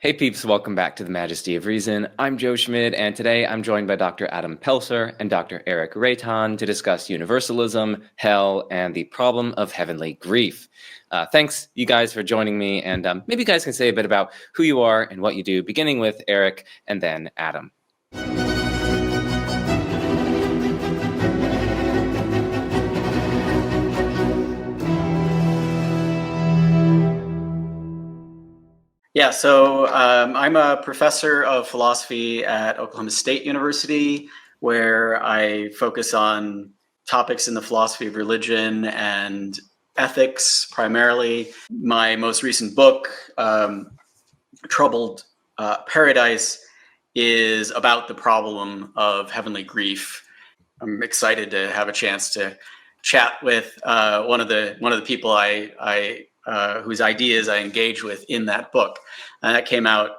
Hey peeps, welcome back to the Majesty of Reason. I'm Joe Schmid, and today I'm joined by Dr. Adam Pelser and Dr. Eric Reitan to discuss universalism, hell, and the problem of heavenly grief. Thanks, you guys, for joining me, and maybe you guys can say a bit about who you are and what you do, beginning with Eric and then Adam. Yeah, so I'm a professor of philosophy at Oklahoma State University, where I focus on topics in the philosophy of religion and ethics primarily. My most recent book, Troubled Paradise, is about the problem of heavenly grief. I'm excited to have a chance to chat with one of the people whose ideas I engage with in that book. And that came out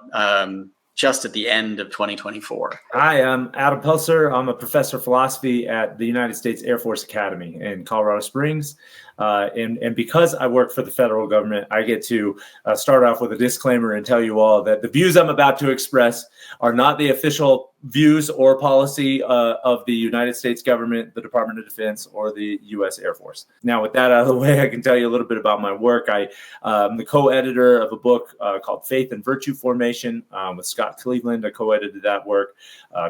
just at the end of 2024. Hi, I'm Adam Pelser. I'm a professor of philosophy at the United States Air Force Academy in Colorado Springs. And because I work for the federal government, I get to start off with a disclaimer and tell you all that the views I'm about to express are not the official views or policy of the United States government, the Department of Defense, or the U.S. Air Force. Now, with that out of the way, I can tell you a little bit about my work. I'm the co-editor of a book called Faith and Virtue Formation with Scott Cleveland. I co-edited that work.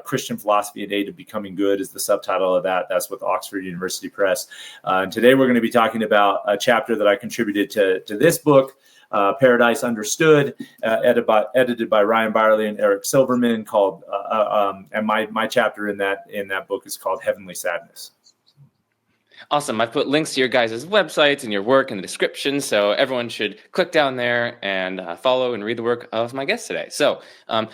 Christian Philosophy: A Day to Becoming Good is the subtitle of that. That's with Oxford University Press. And today we're going to be talking about a chapter that I contributed to this book, Paradise Understood, edited by Ryan Byerly and Eric Silverman, called and my chapter in that book is called Heavenly Sadness. Awesome. I've put links to your guys' websites and your work in the description, so everyone should click down there and follow and read the work of my guest today. So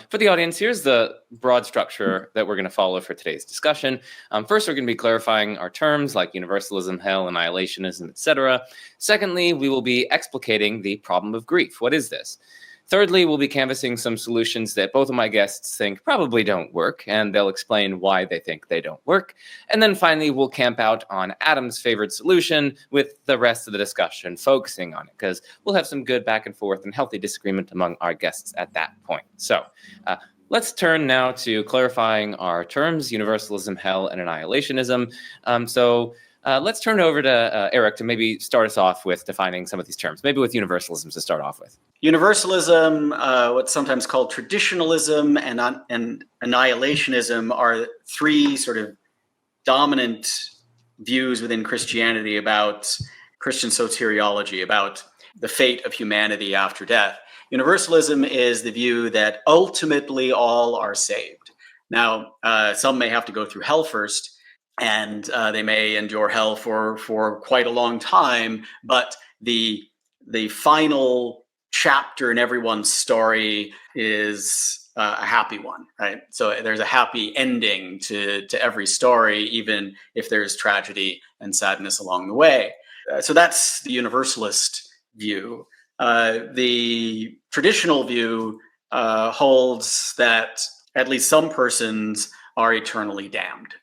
for the audience, here's the broad structure that we're going to follow for today's discussion. First, we're going to be clarifying our terms like universalism, hell, annihilationism, etc. Secondly, we will be explicating the problem of grief. What is this? Thirdly, we'll be canvassing some solutions that both of my guests think probably don't work, and they'll explain why they think they don't work. And then finally, we'll camp out on Adam's favorite solution with the rest of the discussion focusing on it, because we'll have some good back and forth and healthy disagreement among our guests at that point. So let's turn now to clarifying our terms, universalism, hell, and annihilationism. Let's turn it over to Eric to maybe start us off with defining some of these terms, maybe with universalism to start off with. Universalism, what's sometimes called traditionalism, and annihilationism are three sort of dominant views within Christianity about Christian soteriology, about the fate of humanity after death. Universalism is the view that ultimately all are saved. Now, some may have to go through hell first, and they may endure hell for quite a long time, but the final chapter in everyone's story is a happy one, right? So there's a happy ending to every story, even if there's tragedy and sadness along the way. So that's the universalist view. The traditional view holds that at least some persons are eternally damned.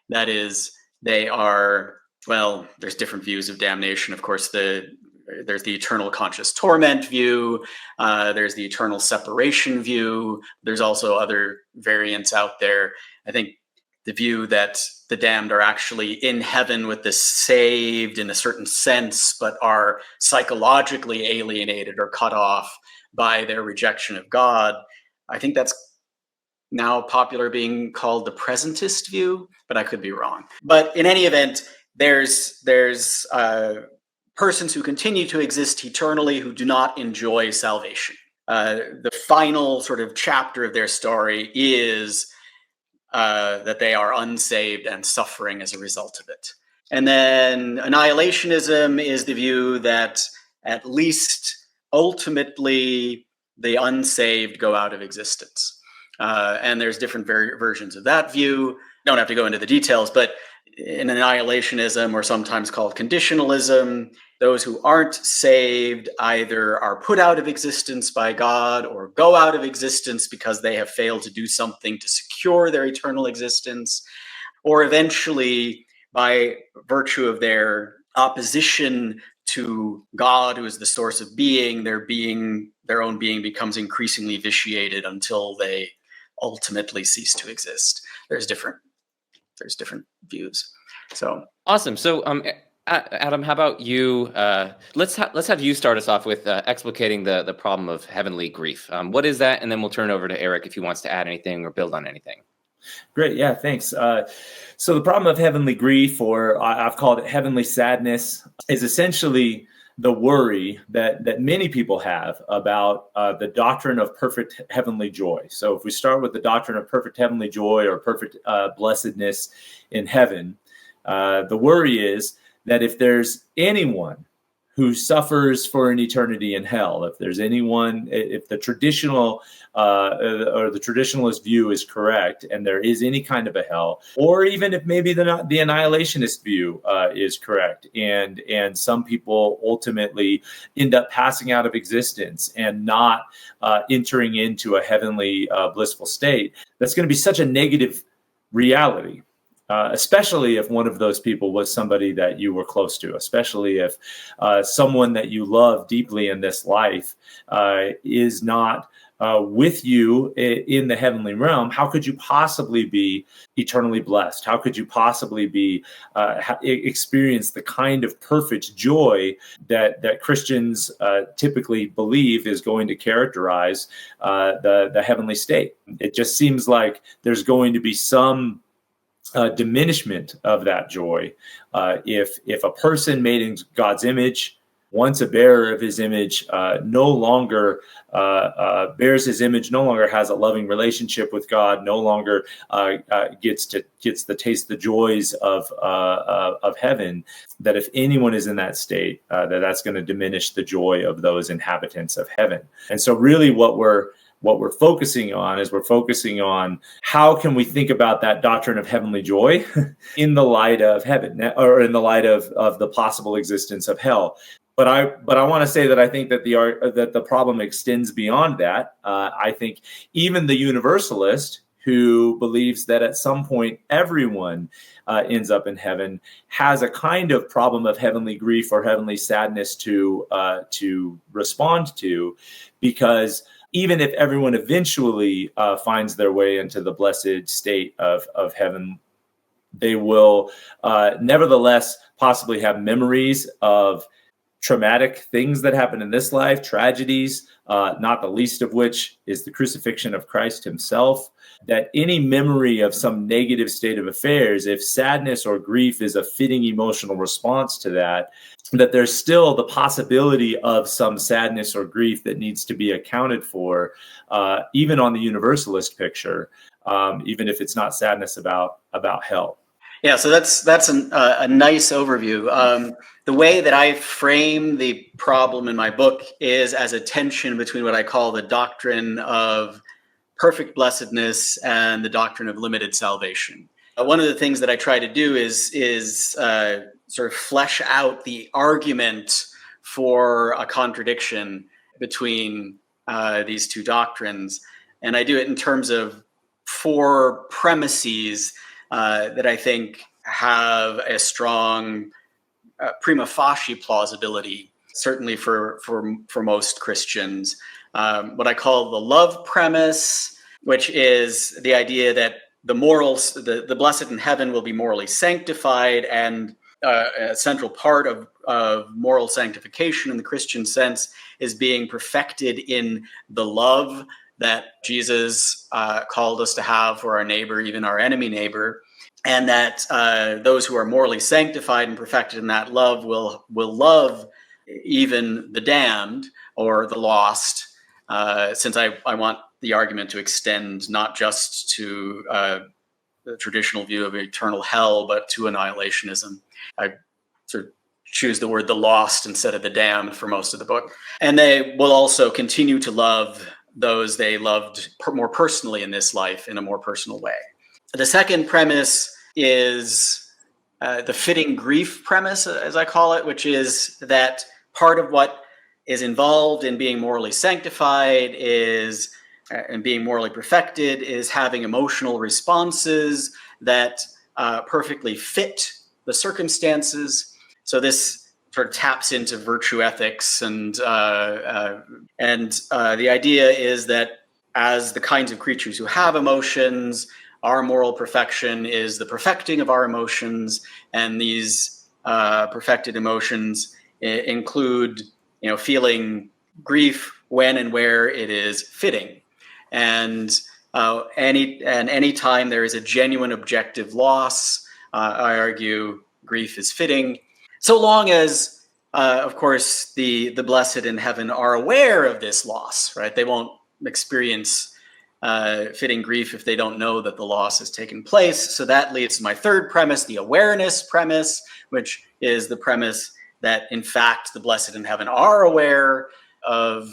That is, they are, well, there's different views of damnation. Of course, there's the eternal conscious torment view. There's the eternal separation view. There's also other variants out there. I think the view that the damned are actually in heaven with the saved in a certain sense, but are psychologically alienated or cut off by their rejection of God. I think that's now popular being called the presentist view, but I could be wrong. But in any event, there's persons who continue to exist eternally who do not enjoy salvation. The final sort of chapter of their story is that they are unsaved and suffering as a result of it. And then annihilationism is the view that at least ultimately the unsaved go out of existence. And there's different versions of that view. Don't have to go into the details, but in annihilationism, or sometimes called conditionalism, those who aren't saved either are put out of existence by God or go out of existence because they have failed to do something to secure their eternal existence, or eventually, by virtue of their opposition to God, who is the source of being, their being their own being becomes increasingly vitiated until they ultimately cease to exist. There's different views. So awesome. So Adam, how about you? Let's have you start us off with explicating the problem of heavenly grief. What is that? And then we'll turn over to Eric if he wants to add anything or build on anything. Great. Yeah, thanks. So the problem of heavenly grief, or I've called it heavenly sadness, is essentially the worry that many people have about the doctrine of perfect heavenly joy. So if we start with the doctrine of perfect heavenly joy or perfect blessedness in heaven, the worry is that if there's anyone who suffers for an eternity in hell, if the traditional or the traditionalist view is correct, and there is any kind of a hell, or even if maybe the annihilationist view is correct, and some people ultimately end up passing out of existence and not entering into a heavenly blissful state, that's going to be such a negative reality. Especially if one of those people was somebody that you were close to, especially if someone that you love deeply in this life is not with you in the heavenly realm. How could you possibly be eternally blessed? How could you possibly be experience the kind of perfect joy that Christians typically believe is going to characterize the heavenly state? It just seems like there's going to be some diminishment of that joy if a person made in God's image, once a bearer of his image, no longer bears his image, no longer has a loving relationship with God, no longer gets to taste the joys of heaven. That if anyone is in that state, that's going to diminish the joy of those inhabitants of heaven. And so, really, what we're focusing on how can we think about that doctrine of heavenly joy in the light of heaven, or in the light of the possible existence of hell. But I want to say that I think that the problem extends beyond that. I think even the universalist, who believes that at some point everyone ends up in heaven, has a kind of problem of heavenly grief or heavenly sadness to respond to, because even if everyone eventually finds their way into the blessed state of heaven, they will nevertheless possibly have memories of traumatic things that happen in this life, tragedies, not the least of which is the crucifixion of Christ himself. That any memory of some negative state of affairs, if sadness or grief is a fitting emotional response to that there's still the possibility of some sadness or grief that needs to be accounted for, even on the universalist picture, even if it's not sadness about hell. Yeah, so that's a nice overview. The way that I frame the problem in my book is as a tension between what I call the doctrine of perfect blessedness and the doctrine of limited salvation. One of the things that I try to do is sort of flesh out the argument for a contradiction between these two doctrines. And I do it in terms of 4 premises that I think have a strong prima facie plausibility, certainly for most Christians. What I call the love premise, which is the idea that the morals, the blessed in heaven will be morally sanctified, and a central part of moral sanctification in the Christian sense is being perfected in the love that Jesus called us to have for our neighbor, even our enemy neighbor, and that those who are morally sanctified and perfected in that love will love even the damned or the lost, since I want the argument to extend not just to the traditional view of eternal hell, but to annihilationism. I sort of choose the word the lost instead of the damned for most of the book. And they will also continue to love those they loved more personally in this life in a more personal way. The second premise is the fitting grief premise, as I call it, which is that part of what is involved in being morally sanctified is and being morally perfected is having emotional responses that perfectly fit the circumstances. So this sort of taps into virtue ethics, and the idea is that as the kinds of creatures who have emotions, our moral perfection is the perfecting of our emotions, and these perfected emotions include, feeling grief when and where it is fitting, and any time there is a genuine objective loss, I argue grief is fitting, so long as, of course, the blessed in heaven are aware of this loss, right? They won't experience fitting grief if they don't know that the loss has taken place. So that leads to my third premise, the awareness premise, which is the premise that, in fact, the blessed in heaven are aware of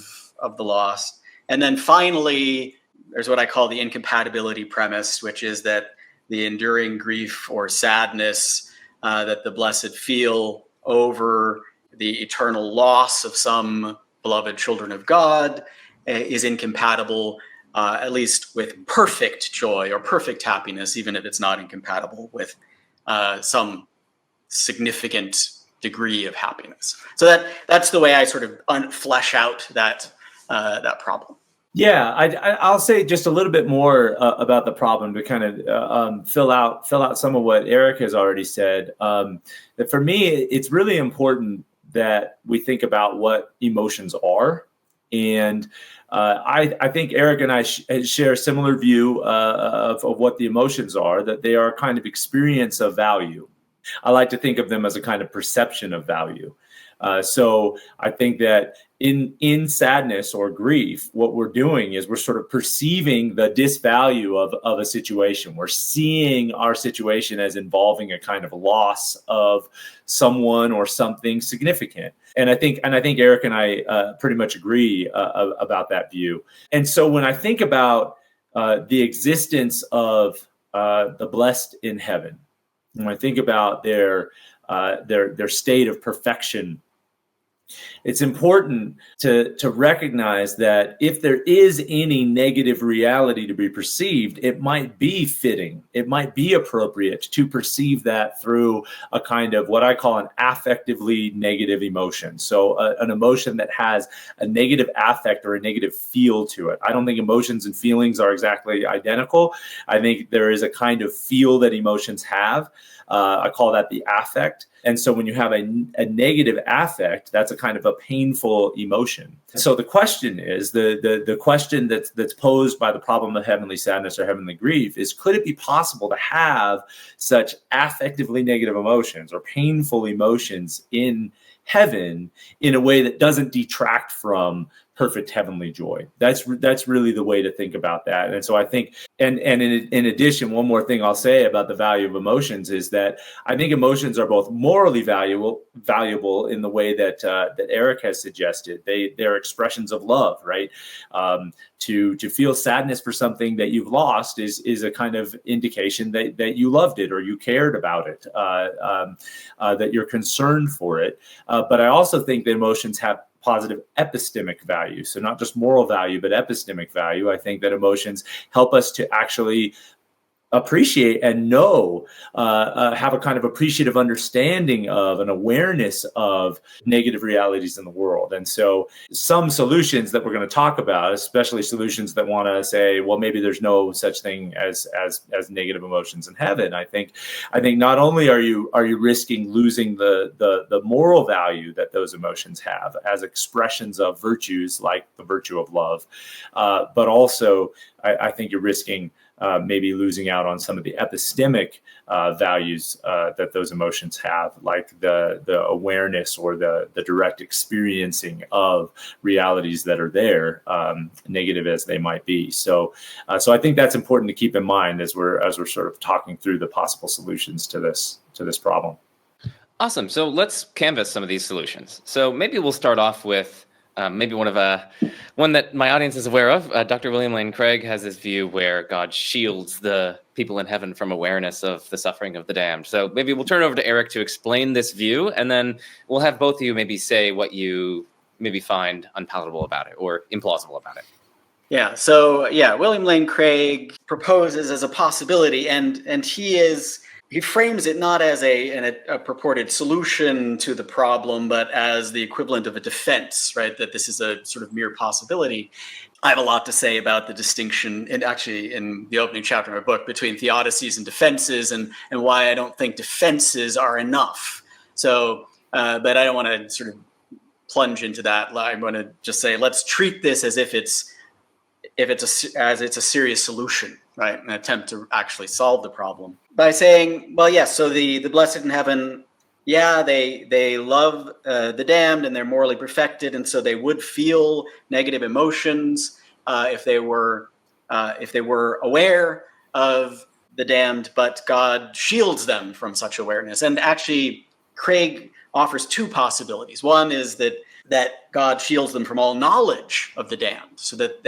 the loss. And then finally, there's what I call the incompatibility premise, which is that the enduring grief or sadness that the blessed feel over the eternal loss of some beloved children of God is incompatible, at least with perfect joy or perfect happiness, even if it's not incompatible with some significant degree of happiness. So that's the way I sort of flesh out that problem. Yeah, I'll say just a little bit more about the problem to kind of fill out some of what Eric has already said. That for me, it's really important that we think about what emotions are, and I think Eric and I share a similar view of what the emotions are. That they are kind of experience of value. I like to think of them as a kind of perception of value. So I think that in sadness or grief, what we're doing is we're sort of perceiving the disvalue of a situation. We're seeing our situation as involving a kind of loss of someone or something significant. And I think Eric and I pretty much agree about that view. And so when I think about the existence of the blessed in heaven, when I think about their state of perfection, it's important to recognize that if there is any negative reality to be perceived, it might be fitting, it might be appropriate to perceive that through a kind of what I call an affectively negative emotion. So an emotion that has a negative affect or a negative feel to it. I don't think emotions and feelings are exactly identical. I think there is a kind of feel that emotions have. I call that the affect. And so when you have a negative affect, that's a kind of a painful emotion. So the question is, the question that's posed by the problem of heavenly sadness or heavenly grief is, could it be possible to have such affectively negative emotions or painful emotions in heaven in a way that doesn't detract from perfect heavenly joy? That's really the way to think about that. And so I think, and in addition, one more thing I'll say about the value of emotions is that I think emotions are both morally valuable in the way that Eric has suggested. They're expressions of love, right? To feel sadness for something that you've lost is a kind of indication that you loved it or you cared about it, that you're concerned for it. But I also think that emotions have positive epistemic value. So not just moral value, but epistemic value. I think that emotions help us to actually appreciate and know, have a kind of appreciative understanding of an awareness of negative realities in the world. And so some solutions that we're going to talk about, especially solutions that want to say, well, maybe there's no such thing as negative emotions in heaven. I think not only are you risking losing the moral value that those emotions have as expressions of virtues like the virtue of love, but also I think you're risking maybe losing out on some of the epistemic values that those emotions have, like the awareness or the direct experiencing of realities that are there, negative as they might be. So I think that's important to keep in mind as we're sort of talking through the possible solutions to this problem. Awesome. So let's canvas some of these solutions. So maybe we'll start off with maybe one that my audience is aware of. Dr. William Lane Craig has this view where God shields the people in heaven from awareness of the suffering of the damned. So maybe we'll turn it over to Eric to explain this view, and then we'll have both of you maybe say what you maybe find unpalatable about it or implausible about it. Yeah. So William Lane Craig proposes as a possibility, and he is he frames it not as a purported solution to the problem, but as the equivalent of a defense, right? That this is a sort of mere possibility. I have a lot to say about the distinction, and actually in the opening chapter of my book, between theodicies and defenses, and why I don't think defenses are enough. So, but I don't want to sort of plunge into that. I'm going to just say, let's treat this as if it's a serious solution, right? An attempt to actually solve the problem by saying, well, yes. So the blessed in heaven, yeah, they love the damned and they're morally perfected, and so they would feel negative emotions if they were aware of the damned, but God shields them from such awareness. And actually, Craig offers two possibilities. One is that God shields them from all knowledge of the damned, so that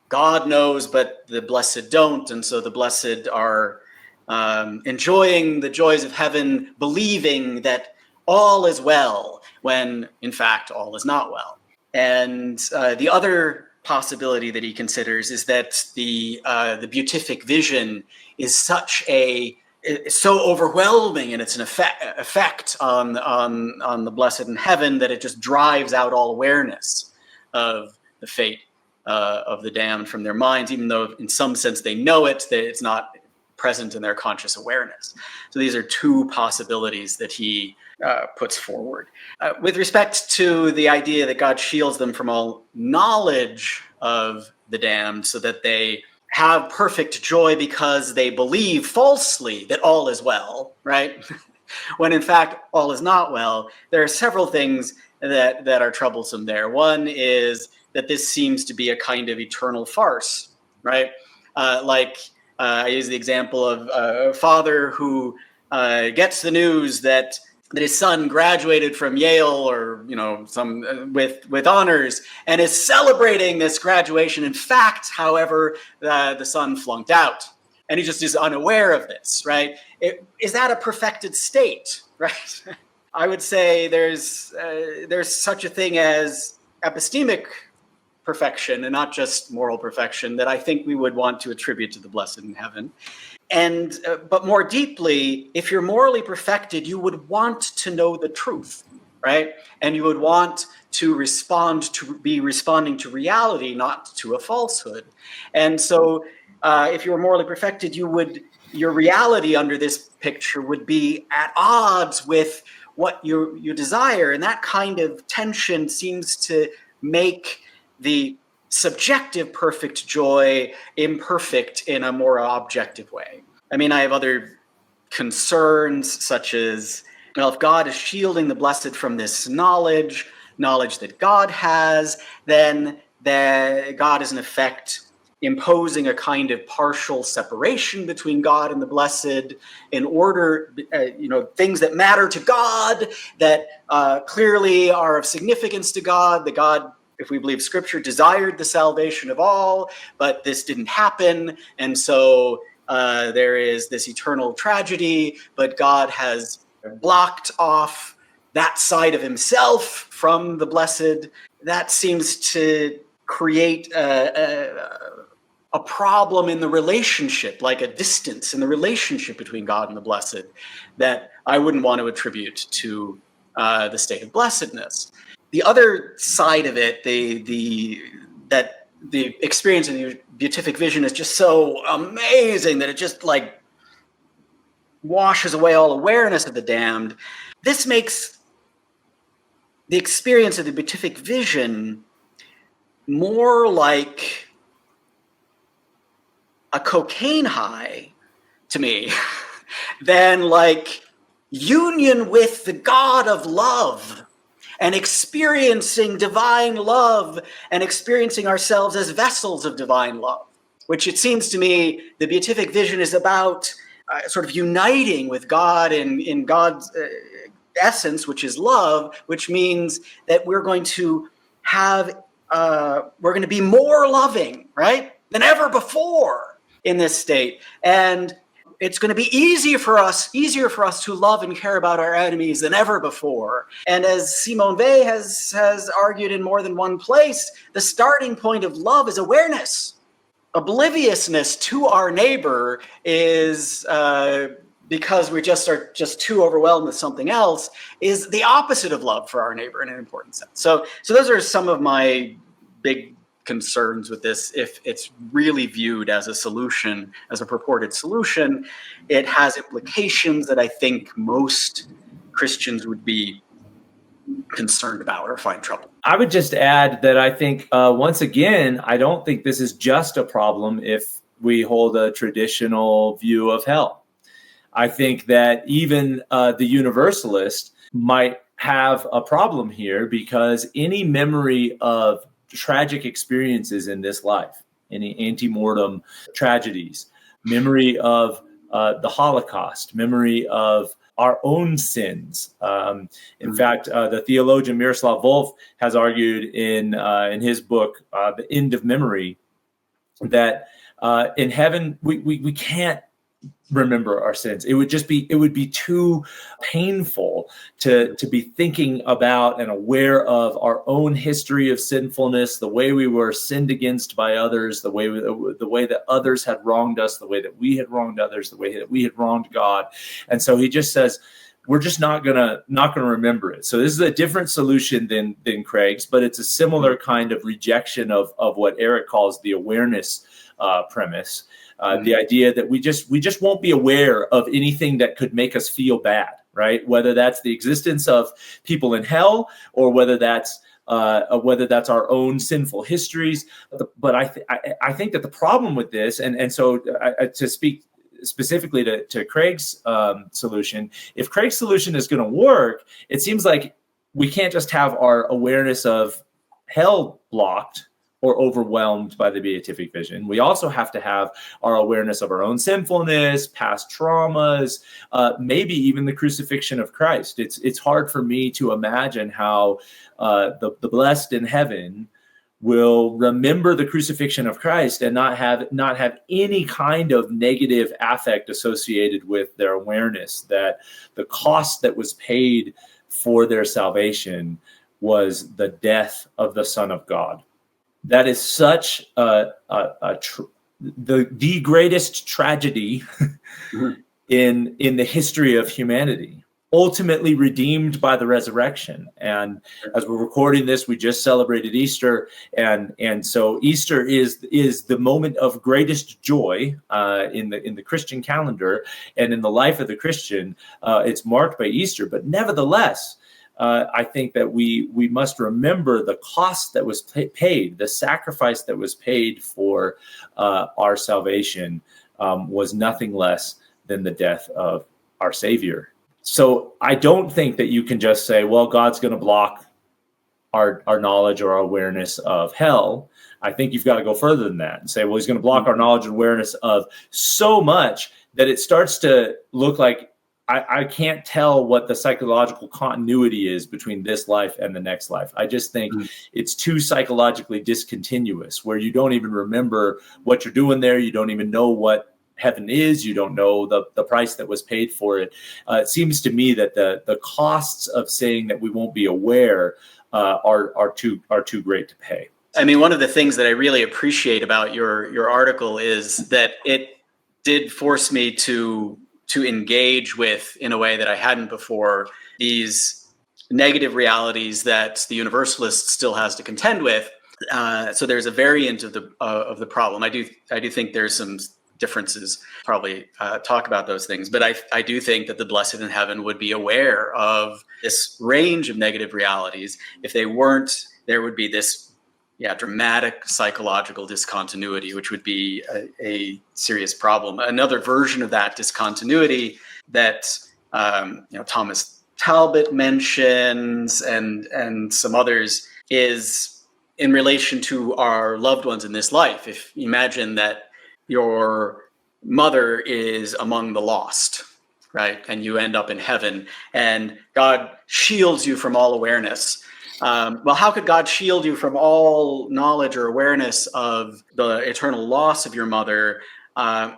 God knows, but the blessed don't, and so the blessed are enjoying the joys of heaven, believing that all is well, when in fact all is not well. And the other possibility that he considers is that the beatific vision is so overwhelming, and it's an effect on the blessed in heaven, that it just drives out all awareness of the fate of the damned from their minds, even though in some sense they know it, that it's not present in their conscious awareness. So these are two possibilities that he puts forward. With respect to the idea that God shields them from all knowledge of the damned, so that they have perfect joy because they believe falsely that all is well, right? When in fact all is not well, there are several things that are troublesome there. One is that this seems to be a kind of eternal farce, right? I use the example of a father who gets the news that his son graduated from Yale, or some with honors, and is celebrating this graduation. In fact, however, the son flunked out, and he just is unaware of this, right? Is that a perfected state, right? I would say there's such a thing as epistemic perfection, and not just moral perfection, that I think we would want to attribute to the blessed in heaven. And but more deeply, if you're morally perfected, you would want to know the truth, right? And you would want to be responding to reality, not to a falsehood. And so if you were morally perfected, your reality under this picture would be at odds with what you desire. And that kind of tension seems to make the subjective perfect joy imperfect in a more objective way. I mean, I have other concerns, such as, if God is shielding the blessed from this knowledge that God has, then God is in effect imposing a kind of partial separation between God and the blessed in order, things that matter to God, that clearly are of significance to God, that God, if we believe Scripture, desired the salvation of all, but this didn't happen, and so there is this eternal tragedy, but God has blocked off that side of himself from the blessed. That seems to create a problem in the relationship, like a distance in the relationship between God and the blessed, that I wouldn't want to attribute to the state of blessedness. The other side of it, the experience of the beatific vision is just so amazing that it just like washes away all awareness of the damned. This makes the experience of the beatific vision more like a cocaine high to me than like union with the God of love, and experiencing divine love, and experiencing ourselves as vessels of divine love, which it seems to me the beatific vision is about sort of uniting with God in God's essence, which is love, which means that we're going to be more loving, right, than ever before in this state. And it's going to be easier for us to love and care about our enemies than ever before. And as Simone Weil has argued in more than one place, the starting point of love is awareness obliviousness to our neighbor is because we just are just too overwhelmed with something else, is the opposite of love for our neighbor in an important sense. So those are some of my big concerns with this. If it's really viewed as a solution, as a purported solution, it has implications that I think most Christians would be concerned about or find trouble. I would just add that I think, once again, I don't think this is just a problem if we hold a traditional view of hell. I think that even the Universalist might have a problem here, because any memory of tragic experiences in this life, any ante-mortem tragedies, memory of the Holocaust, memory of our own sins. In fact, the theologian Miroslav Volf has argued in his book, The End of Memory, that in heaven we can't remember our sins. It would be too painful to be thinking about and aware of our own history of sinfulness, the way we were sinned against by others, the way that others had wronged us, the way that we had wronged others, the way that we had wronged God. And so he just says, we're just not gonna remember it. So this is a different solution than Craig's, but it's a similar kind of rejection of what Eric calls the awareness premise. The idea that we just won't be aware of anything that could make us feel bad, right? Whether that's the existence of people in hell, or whether that's our own sinful histories. But I think that the problem with this, and so to speak specifically to Craig's solution, if Craig's solution is going to work, it seems like we can't just have our awareness of hell blocked or overwhelmed by the beatific vision. We also have to have our awareness of our own sinfulness, past traumas, maybe even the crucifixion of Christ. It's hard for me to imagine how the blessed in heaven will remember the crucifixion of Christ and not have any kind of negative affect associated with their awareness that the cost that was paid for their salvation was the death of the Son of God. That is such the greatest tragedy in the history of humanity, ultimately redeemed by the resurrection. And as we're recording this, we just celebrated Easter, and so Easter is the moment of greatest joy in the Christian calendar and in the life of the Christian. It's marked by Easter, but nevertheless, I think that we must remember the cost that was paid, the sacrifice that was paid for our salvation was nothing less than the death of our Savior. So I don't think that you can just say, well, God's going to block our knowledge or our awareness of hell. I think you've got to go further than that and say, well, he's going to block our knowledge and awareness of so much that it starts to look like I can't tell what the psychological continuity is between this life and the next life. I just think it's too psychologically discontinuous, where you don't even remember what you're doing there. You don't even know what heaven is. You don't know the price that was paid for it. It seems to me that the costs of saying that we won't be aware are too great to pay. I mean, one of the things that I really appreciate about your article is that it did force me to engage with, in a way that I hadn't before, these negative realities that the Universalist still has to contend with. So there's a variant of the problem. I do think there's some differences. Probably talk about those things, but I do think that the blessed in heaven would be aware of this range of negative realities. If they weren't, there would be this dramatic psychological discontinuity, which would be a serious problem. Another version of that discontinuity that Thomas Talbot mentions and some others is in relation to our loved ones in this life. If you imagine that your mother is among the lost, right, and you end up in heaven, and God shields you from all awareness. Well, how could God shield you from all knowledge or awareness of the eternal loss of your mother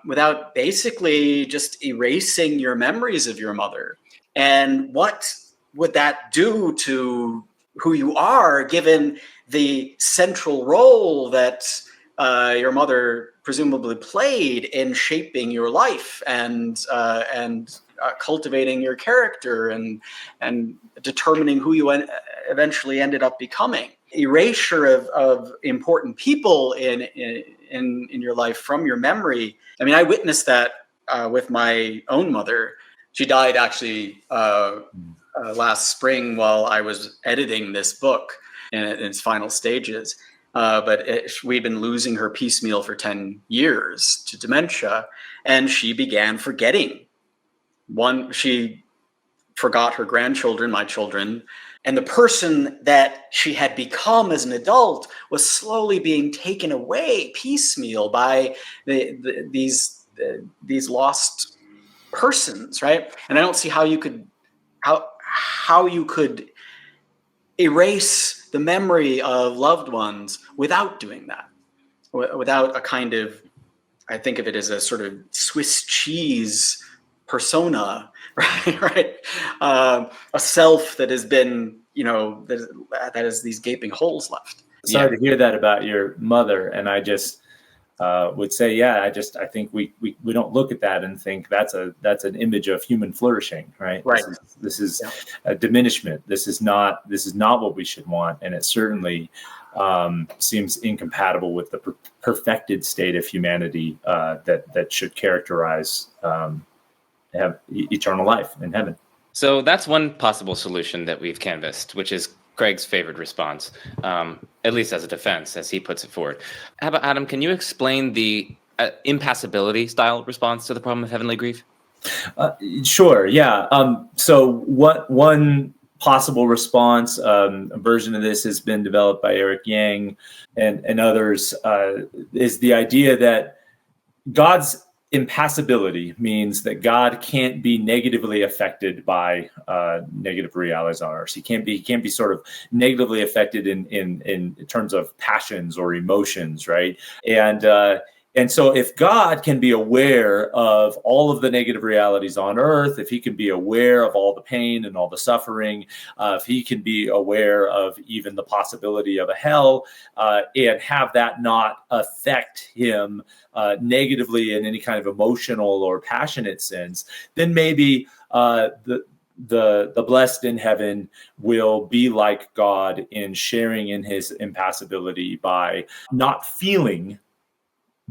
without basically just erasing your memories of your mother? And what would that do to who you are, given the central role that your mother presumably played in shaping your life and cultivating your character and determining who you eventually ended up becoming. Erasure of important people in your life from your memory. I mean, I witnessed that with my own mother. She died actually last spring while I was editing this book in its final stages. But we'd been losing her piecemeal for 10 years to dementia, and she began forgetting. She forgot her grandchildren, my children, and the person that she had become as an adult was slowly being taken away piecemeal by these lost persons, right? And I don't see how you could erase the memory of loved ones without doing that, without a kind of, I think of it as a sort of Swiss cheese persona, right? A self that has been, that has these gaping holes left. Sorry to hear that about your mother, and I just would say, I think we don't look at that and think that's an image of human flourishing, right? Right. This is a diminishment. This is not what we should want, and it certainly seems incompatible with the perfected state of humanity that should characterize have eternal life in heaven. So that's one possible solution that we've canvassed, which is Craig's favorite response, at least as a defense, as he puts it forward. How about Adam? Can you explain the impassibility style response to the problem of heavenly grief? Sure. Yeah. So one possible response, a version of this has been developed by Eric Yang and others, is the idea that God's impassibility means that God can't be negatively affected by negative realities on earth. He can't be sort of negatively affected in terms of passions or emotions, right? And so if God can be aware of all of the negative realities on earth, if he can be aware of all the pain and all the suffering, if he can be aware of even the possibility of a hell, and have that not affect him negatively in any kind of emotional or passionate sense, then maybe the blessed in heaven will be like God in sharing in his impassibility by not feeling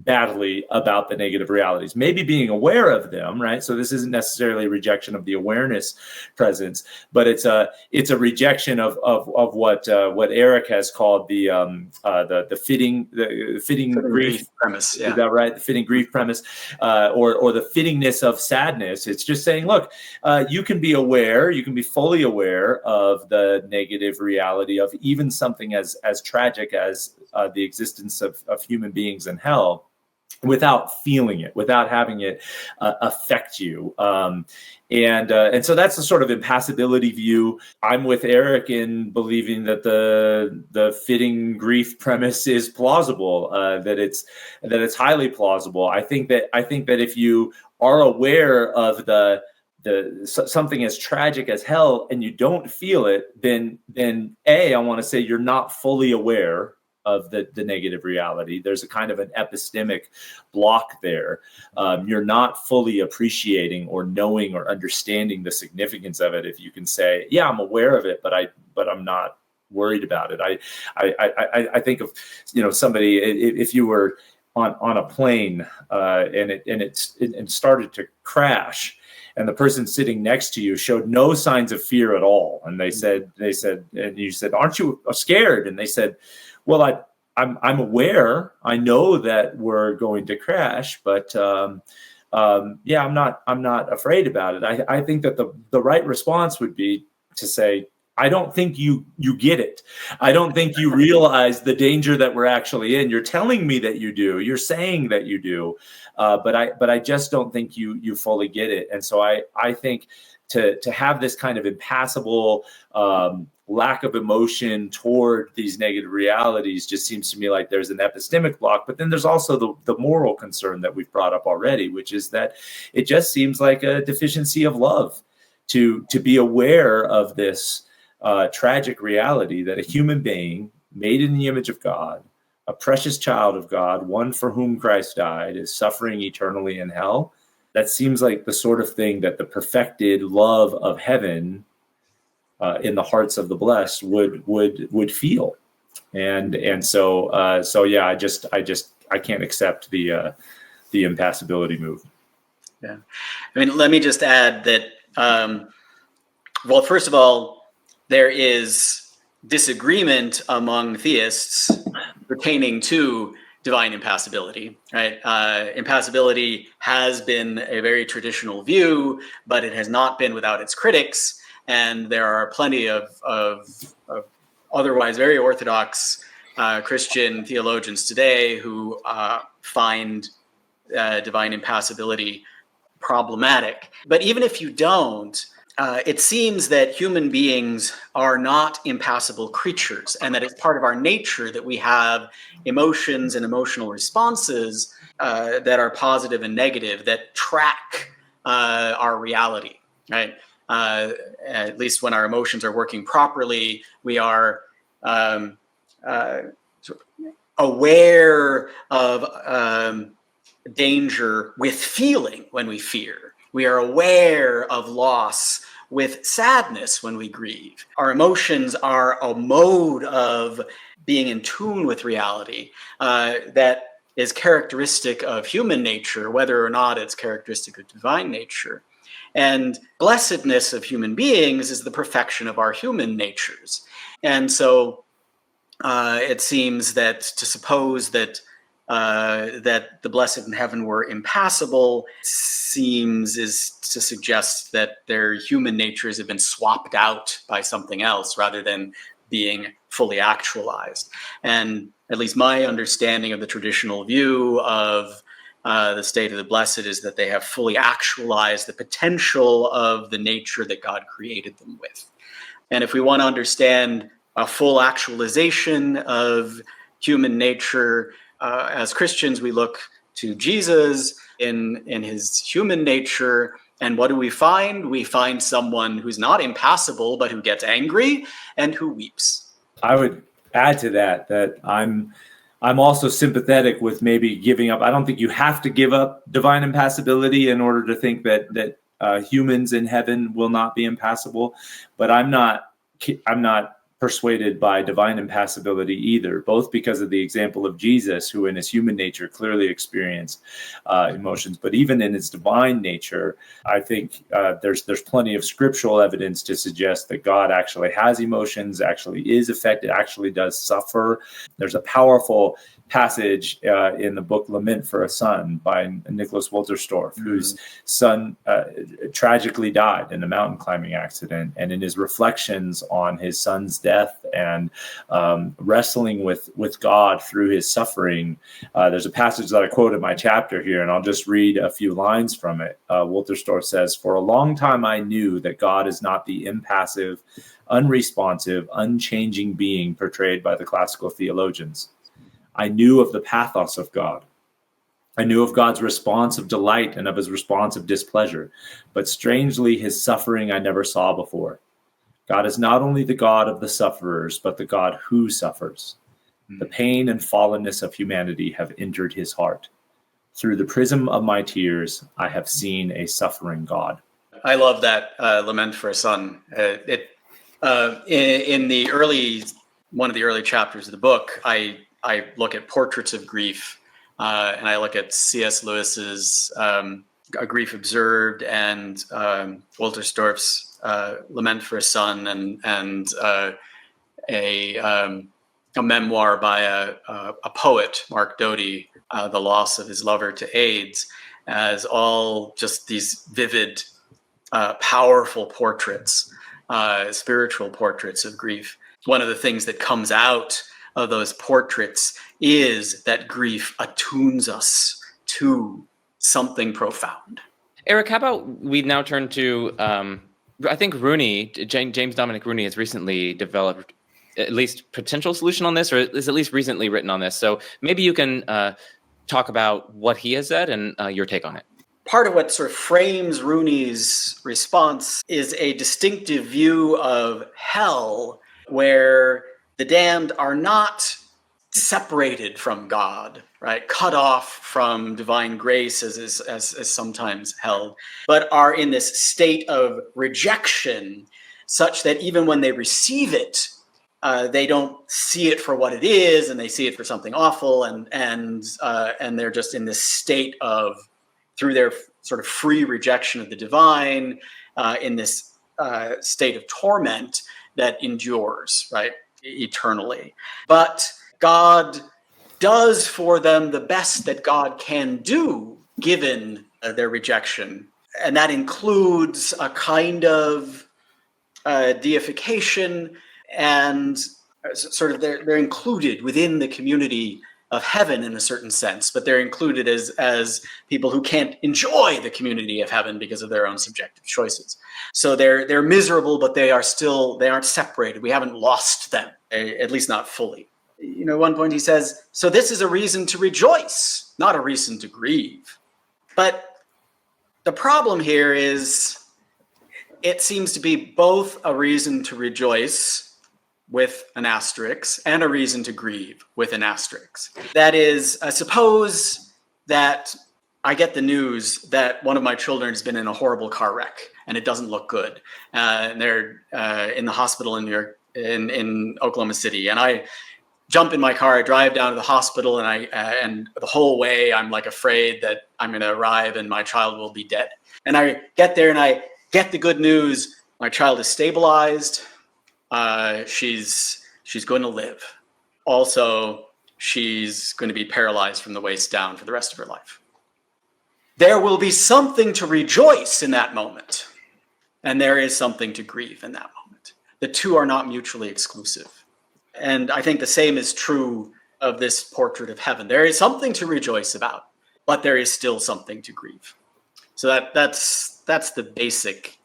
badly about the negative realities, maybe being aware of them, right? So this isn't necessarily a rejection of the awareness presence, but it's a rejection of what Eric has called the fitting grief premise. Yeah. Is that right? The fitting grief premise, or the fittingness of sadness. It's just saying, look, you can be aware, you can be fully aware of the negative reality of even something as tragic as the existence of human beings in hell, without feeling it, without having it affect you. And so that's the sort of impassibility view. I'm with Eric in believing that the fitting grief premise is plausible, that it's highly plausible. I think that if you are aware of the something as tragic as hell and you don't feel it, then I want to say you're not fully aware of the negative reality. There's a kind of an epistemic block there. You're not fully appreciating or knowing or understanding the significance of it. If you can say, yeah, I'm aware of it, but I'm not worried about it. I think of, somebody, if you were on a plane and it started to crash, and the person sitting next to you showed no signs of fear at all, and they said, and you said, "Aren't you scared?" And they said, "Well, I'm aware. I know that we're going to crash, but I'm not afraid about it." I think that the right response would be to say, "I don't think you get it. I don't think you realize the danger that we're actually in. You're telling me that you do. You're saying that you do, but I just don't think you fully get it." And so I think to have this kind of impassible lack of emotion toward these negative realities just seems to me like there's an epistemic block. But then there's also the moral concern that we've brought up already, which is that it just seems like a deficiency of love to be aware of this tragic reality that a human being made in the image of God a precious child of God, one for whom Christ died, is suffering eternally in hell. That seems like the sort of thing that the perfected love of heaven in the hearts of the blessed would feel. And so yeah, I can't accept the impassibility move. Yeah. I mean, let me just add that, well, first of all, there is disagreement among theists pertaining to divine impassibility, right? Impassibility has been a very traditional view, but it has not been without its critics. And there are plenty of otherwise very orthodox Christian theologians today who find divine impassibility problematic. But even if you don't, it seems that human beings are not impassible creatures, and that it's part of our nature that we have emotions and emotional responses that are positive and negative, that track our reality, right? At least when our emotions are working properly, we are aware of danger with feeling when we fear. We are aware of loss with sadness when we grieve. Our emotions are a mode of being in tune with reality that is characteristic of human nature, whether or not it's characteristic of divine nature. And blessedness of human beings is the perfection of our human natures. And so it seems that to suppose that that the blessed in heaven were impassible is to suggest that their human natures have been swapped out by something else rather than being fully actualized. And at least my understanding of the traditional view of the state of the blessed is that they have fully actualized the potential of the nature that God created them with. And if we want to understand a full actualization of human nature, as Christians, we look to Jesus in his human nature. And what do we find? We find someone who's not impassible, but who gets angry and who weeps. I would add to that I'm also sympathetic with maybe giving up. I don't think you have to give up divine impassibility in order to think that humans in heaven will not be impassible. But I'm not persuaded by divine impassibility either, both because of the example of Jesus, who in his human nature clearly experienced emotions, but even in his divine nature, I think there's plenty of scriptural evidence to suggest that God actually has emotions, actually is affected, actually does suffer. There's a powerful passage in the book Lament for a Son by Nicholas Wolterstorff, whose son tragically died in a mountain climbing accident. And in his reflections on his son's death and wrestling with God through his suffering, there's a passage that I quote in my chapter here, and I'll just read a few lines from it. Wolterstorff says, "For a long time I knew that God is not the impassive, unresponsive, unchanging being portrayed by the classical theologians. I knew of the pathos of God. I knew of God's response of delight and of his response of displeasure. But strangely, his suffering I never saw before. God is not only the God of the sufferers, but the God who suffers. The pain and fallenness of humanity have entered his heart. Through the prism of my tears, I have seen a suffering God." I love that Lament for a Son. In one of the early chapters of the book, I look at portraits of grief, and I look at C.S. Lewis's A Grief Observed and Wolterstorff's Lament for a Son, and a memoir by a poet, Mark Doty, The Loss of His Lover to AIDS, as all just these vivid, powerful portraits, spiritual portraits of grief. One of the things that comes out of those portraits is that grief attunes us to something profound. Eric, how about we now turn to, I think James Dominic Rooney has recently developed at least potential solution on this, or is at least recently written on this. So maybe you can talk about what he has said and your take on it. Part of what sort of frames Rooney's response is a distinctive view of hell where the damned are not separated from God, right? Cut off from divine grace, as sometimes held, but are in this state of rejection, such that even when they receive it, they don't see it for what it is, and they see it for something awful, and they're just in this state of, through their sort of free rejection of the divine, in this state of torment that endures, right, eternally. But God does for them the best that God can do, given their rejection, and that includes a kind of deification, and sort of they're included within the community of heaven in a certain sense, but they're included as people who can't enjoy the community of heaven because of their own subjective choices. So they're miserable, but they aren't separated. We haven't lost them, at least not fully. You know, at one point he says, so this is a reason to rejoice, not a reason to grieve. But the problem here is it seems to be both a reason to rejoice with an asterisk and a reason to grieve with an asterisk. That is, suppose that I get the news that one of my children has been in a horrible car wreck and it doesn't look good. And they're in the hospital in New York, in Oklahoma City. And I jump in my car, I drive down to the hospital, and the whole way I'm like afraid that I'm going to arrive and my child will be dead. And I get there and I get the good news: my child is stabilized. She's going to live. Also, she's going to be paralyzed from the waist down for the rest of her life. There will be something to rejoice in that moment, and there is something to grieve in that moment. The two are not mutually exclusive. And I think the same is true of this portrait of heaven. There is something to rejoice about, but there is still something to grieve. So that's the basic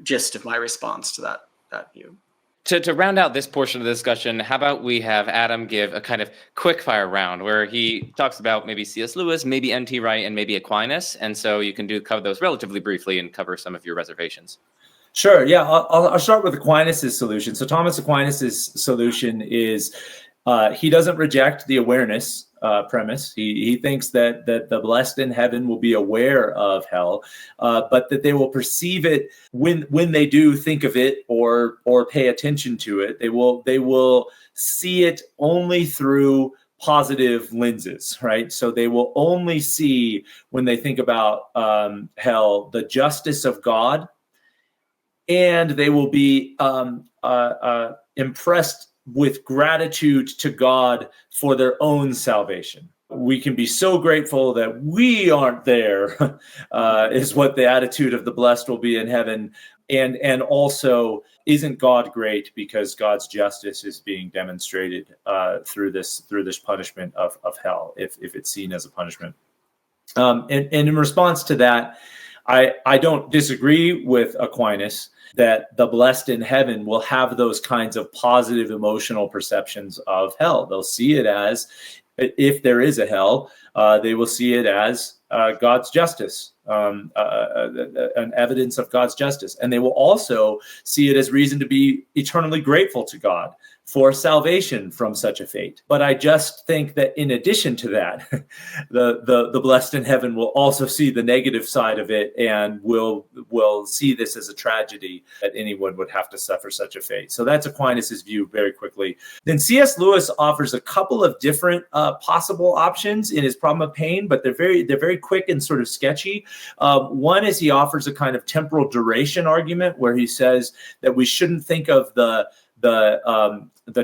gist of my response to that view. To round out this portion of the discussion, how about we have Adam give a kind of quick fire round where he talks about maybe C.S. Lewis, maybe N.T. Wright, and maybe Aquinas. And so you can cover those relatively briefly and cover some of your reservations. Sure. Yeah, I'll start with Aquinas' solution. So Thomas Aquinas' solution is he doesn't reject the awareness premise. He thinks that the blessed in heaven will be aware of hell, but that they will perceive it when they do think of it or pay attention to it. They will see it only through positive lenses, right? So they will only see, when they think about hell, the justice of God. And they will be impressed with gratitude to God for their own salvation. We can be so grateful that we aren't there, is what the attitude of the blessed will be in heaven. And also, isn't God great because God's justice is being demonstrated through this punishment of hell, if it's seen as a punishment. And in response to that, I don't disagree with Aquinas that the blessed in heaven will have those kinds of positive emotional perceptions of hell. They'll see it as, if there is a hell, they will see it as God's justice, an evidence of God's justice. And they will also see it as reason to be eternally grateful to God for salvation from such a fate. But I just think that in addition to that, the blessed in heaven will also see the negative side of it and will see this as a tragedy that anyone would have to suffer such a fate. So that's Aquinas' view very quickly. Then C.S. Lewis offers a couple of different possible options in his Problem of Pain, but they're very quick and sort of sketchy. One is he offers a kind of temporal duration argument where he says that we shouldn't think of the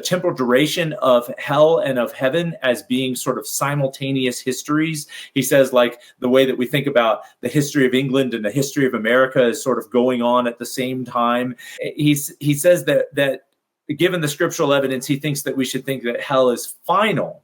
temporal duration of hell and of heaven as being sort of simultaneous histories. He says, like, the way that we think about the history of England and the history of America is sort of going on at the same time. He says that given the scriptural evidence, he thinks that we should think that hell is final,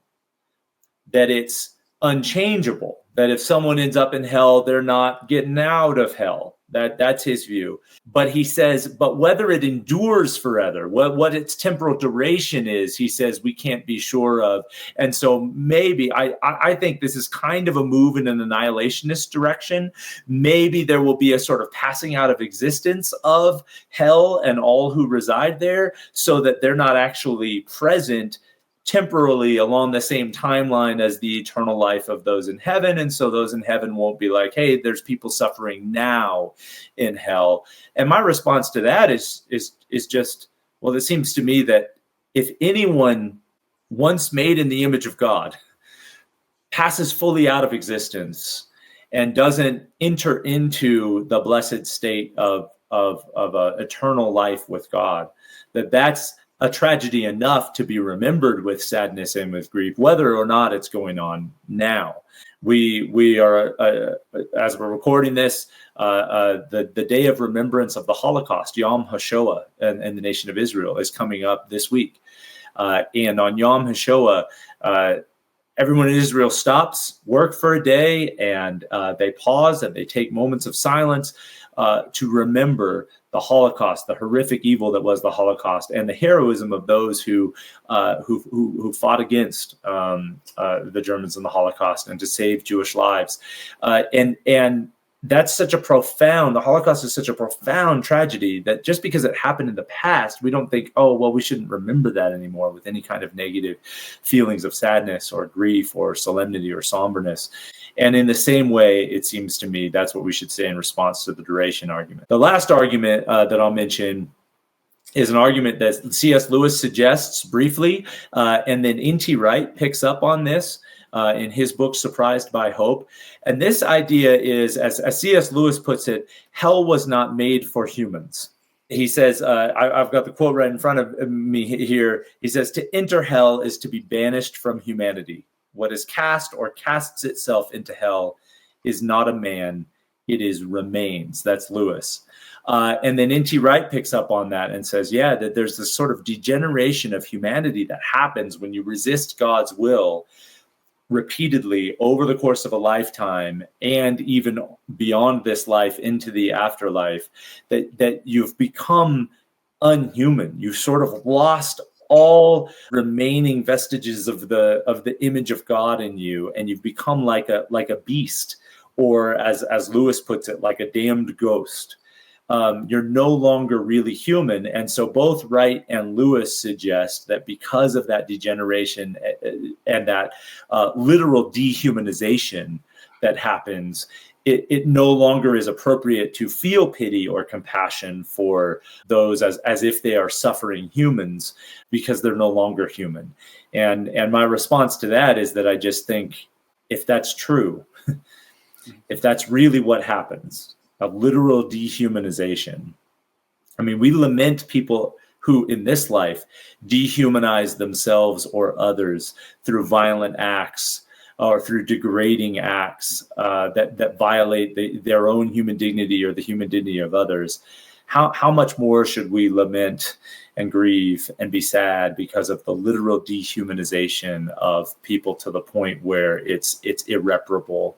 that it's unchangeable, that if someone ends up in hell, they're not getting out of hell. That's his view. But he says, but whether it endures forever, what its temporal duration is, he says we can't be sure of. And so maybe, I think this is kind of a move in an annihilationist direction. Maybe there will be a sort of passing out of existence of hell and all who reside there, so that they're not actually present temporally along the same timeline as the eternal life of those in heaven. And so those in heaven won't be like, hey, there's people suffering now in hell. And my response to that is just, well, it seems to me that if anyone once made in the image of God passes fully out of existence and doesn't enter into the blessed state of eternal life with God, that's a tragedy enough to be remembered with sadness and with grief, whether or not it's going on now. We are, as we're recording this, the day of remembrance of the Holocaust, Yom HaShoah, and the nation of Israel is coming up this week. And on Yom HaShoah, everyone in Israel stops work for a day, and they pause and they take moments of silence to remember the Holocaust, the horrific evil that was the Holocaust, and the heroism of those who fought against the Germans in the Holocaust and to save Jewish lives. And that's the Holocaust is such a profound tragedy that just because it happened in the past, we don't think, oh, well, we shouldn't remember that anymore with any kind of negative feelings of sadness or grief or solemnity or somberness. And in the same way, it seems to me that's what we should say in response to the duration argument. The last argument that I'll mention is an argument that C.S. Lewis suggests briefly, and then N.T. Wright picks up on this in his book, Surprised by Hope. And this idea is, as C.S. Lewis puts it, hell was not made for humans. He says, I've got the quote right in front of me here. He says, to enter hell is to be banished from humanity. What is cast or casts itself into hell is not a man, it is remains. That's Lewis. And then N.T. Wright picks up on that and says, yeah, that there's this sort of degeneration of humanity that happens when you resist God's will repeatedly over the course of a lifetime, and even beyond this life into the afterlife, that you've become unhuman. You've sort of lost all remaining vestiges of the image of God in you, and you've become like a beast, or as Lewis puts it, like a damned ghost. You're no longer really human. And so both Wright and Lewis suggest that because of that degeneration and that literal dehumanization that happens, it no longer is appropriate to feel pity or compassion for those as if they are suffering humans, because they're no longer human. And my response to that is that I just think, if that's true, if that's really what happens, a literal dehumanization. I mean, we lament people who in this life dehumanize themselves or others through violent acts or through degrading acts that violate their own human dignity or the human dignity of others. How much more should we lament and grieve and be sad because of the literal dehumanization of people to the point where it's irreparable?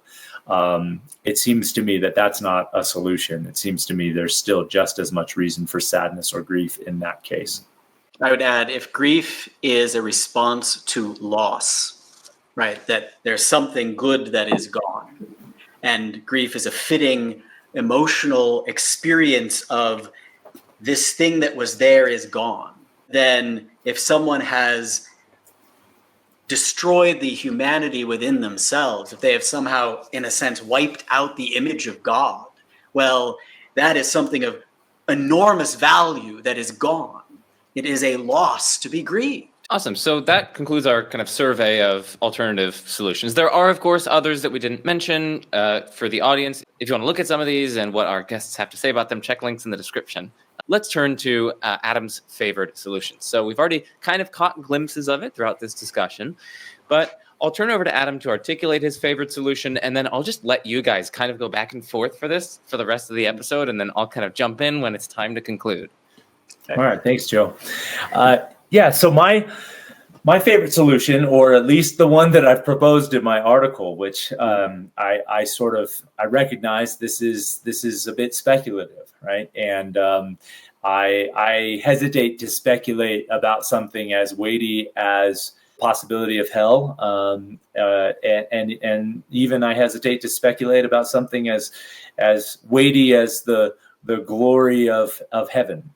It seems to me that that's not a solution. It seems to me there's still just as much reason for sadness or grief in that case. I would add, if grief is a response to loss, right, that there's something good that is gone, and grief is a fitting emotional experience of this thing that was there is gone, then if someone has destroyed the humanity within themselves, if they have somehow, in a sense, wiped out the image of God, well, that is something of enormous value that is gone. It is a loss to be grieved. Awesome. So that concludes our kind of survey of alternative solutions. There are, of course, others that we didn't mention for the audience. If you want to look at some of these and what our guests have to say about them, check links in the description. Let's turn to Adam's favored solutions. So we've already kind of caught glimpses of it throughout this discussion, but I'll turn over to Adam to articulate his favorite solution, and then I'll just let you guys kind of go back and forth for this for the rest of the episode, and then I'll kind of jump in when it's time to conclude. Okay. All right. Thanks, Joe. So my favorite solution, or at least the one that I've proposed in my article, which I recognize this is a bit speculative, right? And I hesitate to speculate about something as weighty as possibility of hell, and even I hesitate to speculate about something as weighty as the glory of heaven.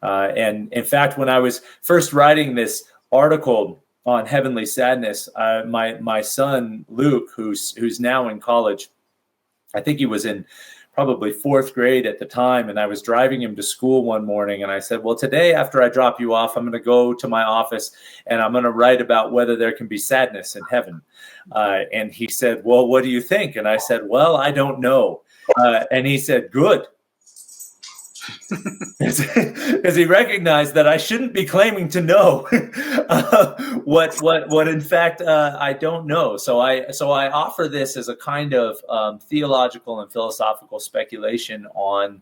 And in fact, when I was first writing this article, heavenly sadness. My son Luke, who's now in college, I think he was in probably fourth grade at the time, and I was driving him to school one morning, and I said, well, today after I drop you off, I'm going to go to my office and I'm going to write about whether there can be sadness in heaven. And he said, well, what do you think? And I said, well, I don't know. And he said, good. Because he recognized that I shouldn't be claiming to know what in fact I don't know. So I offer this as a kind of theological and philosophical speculation on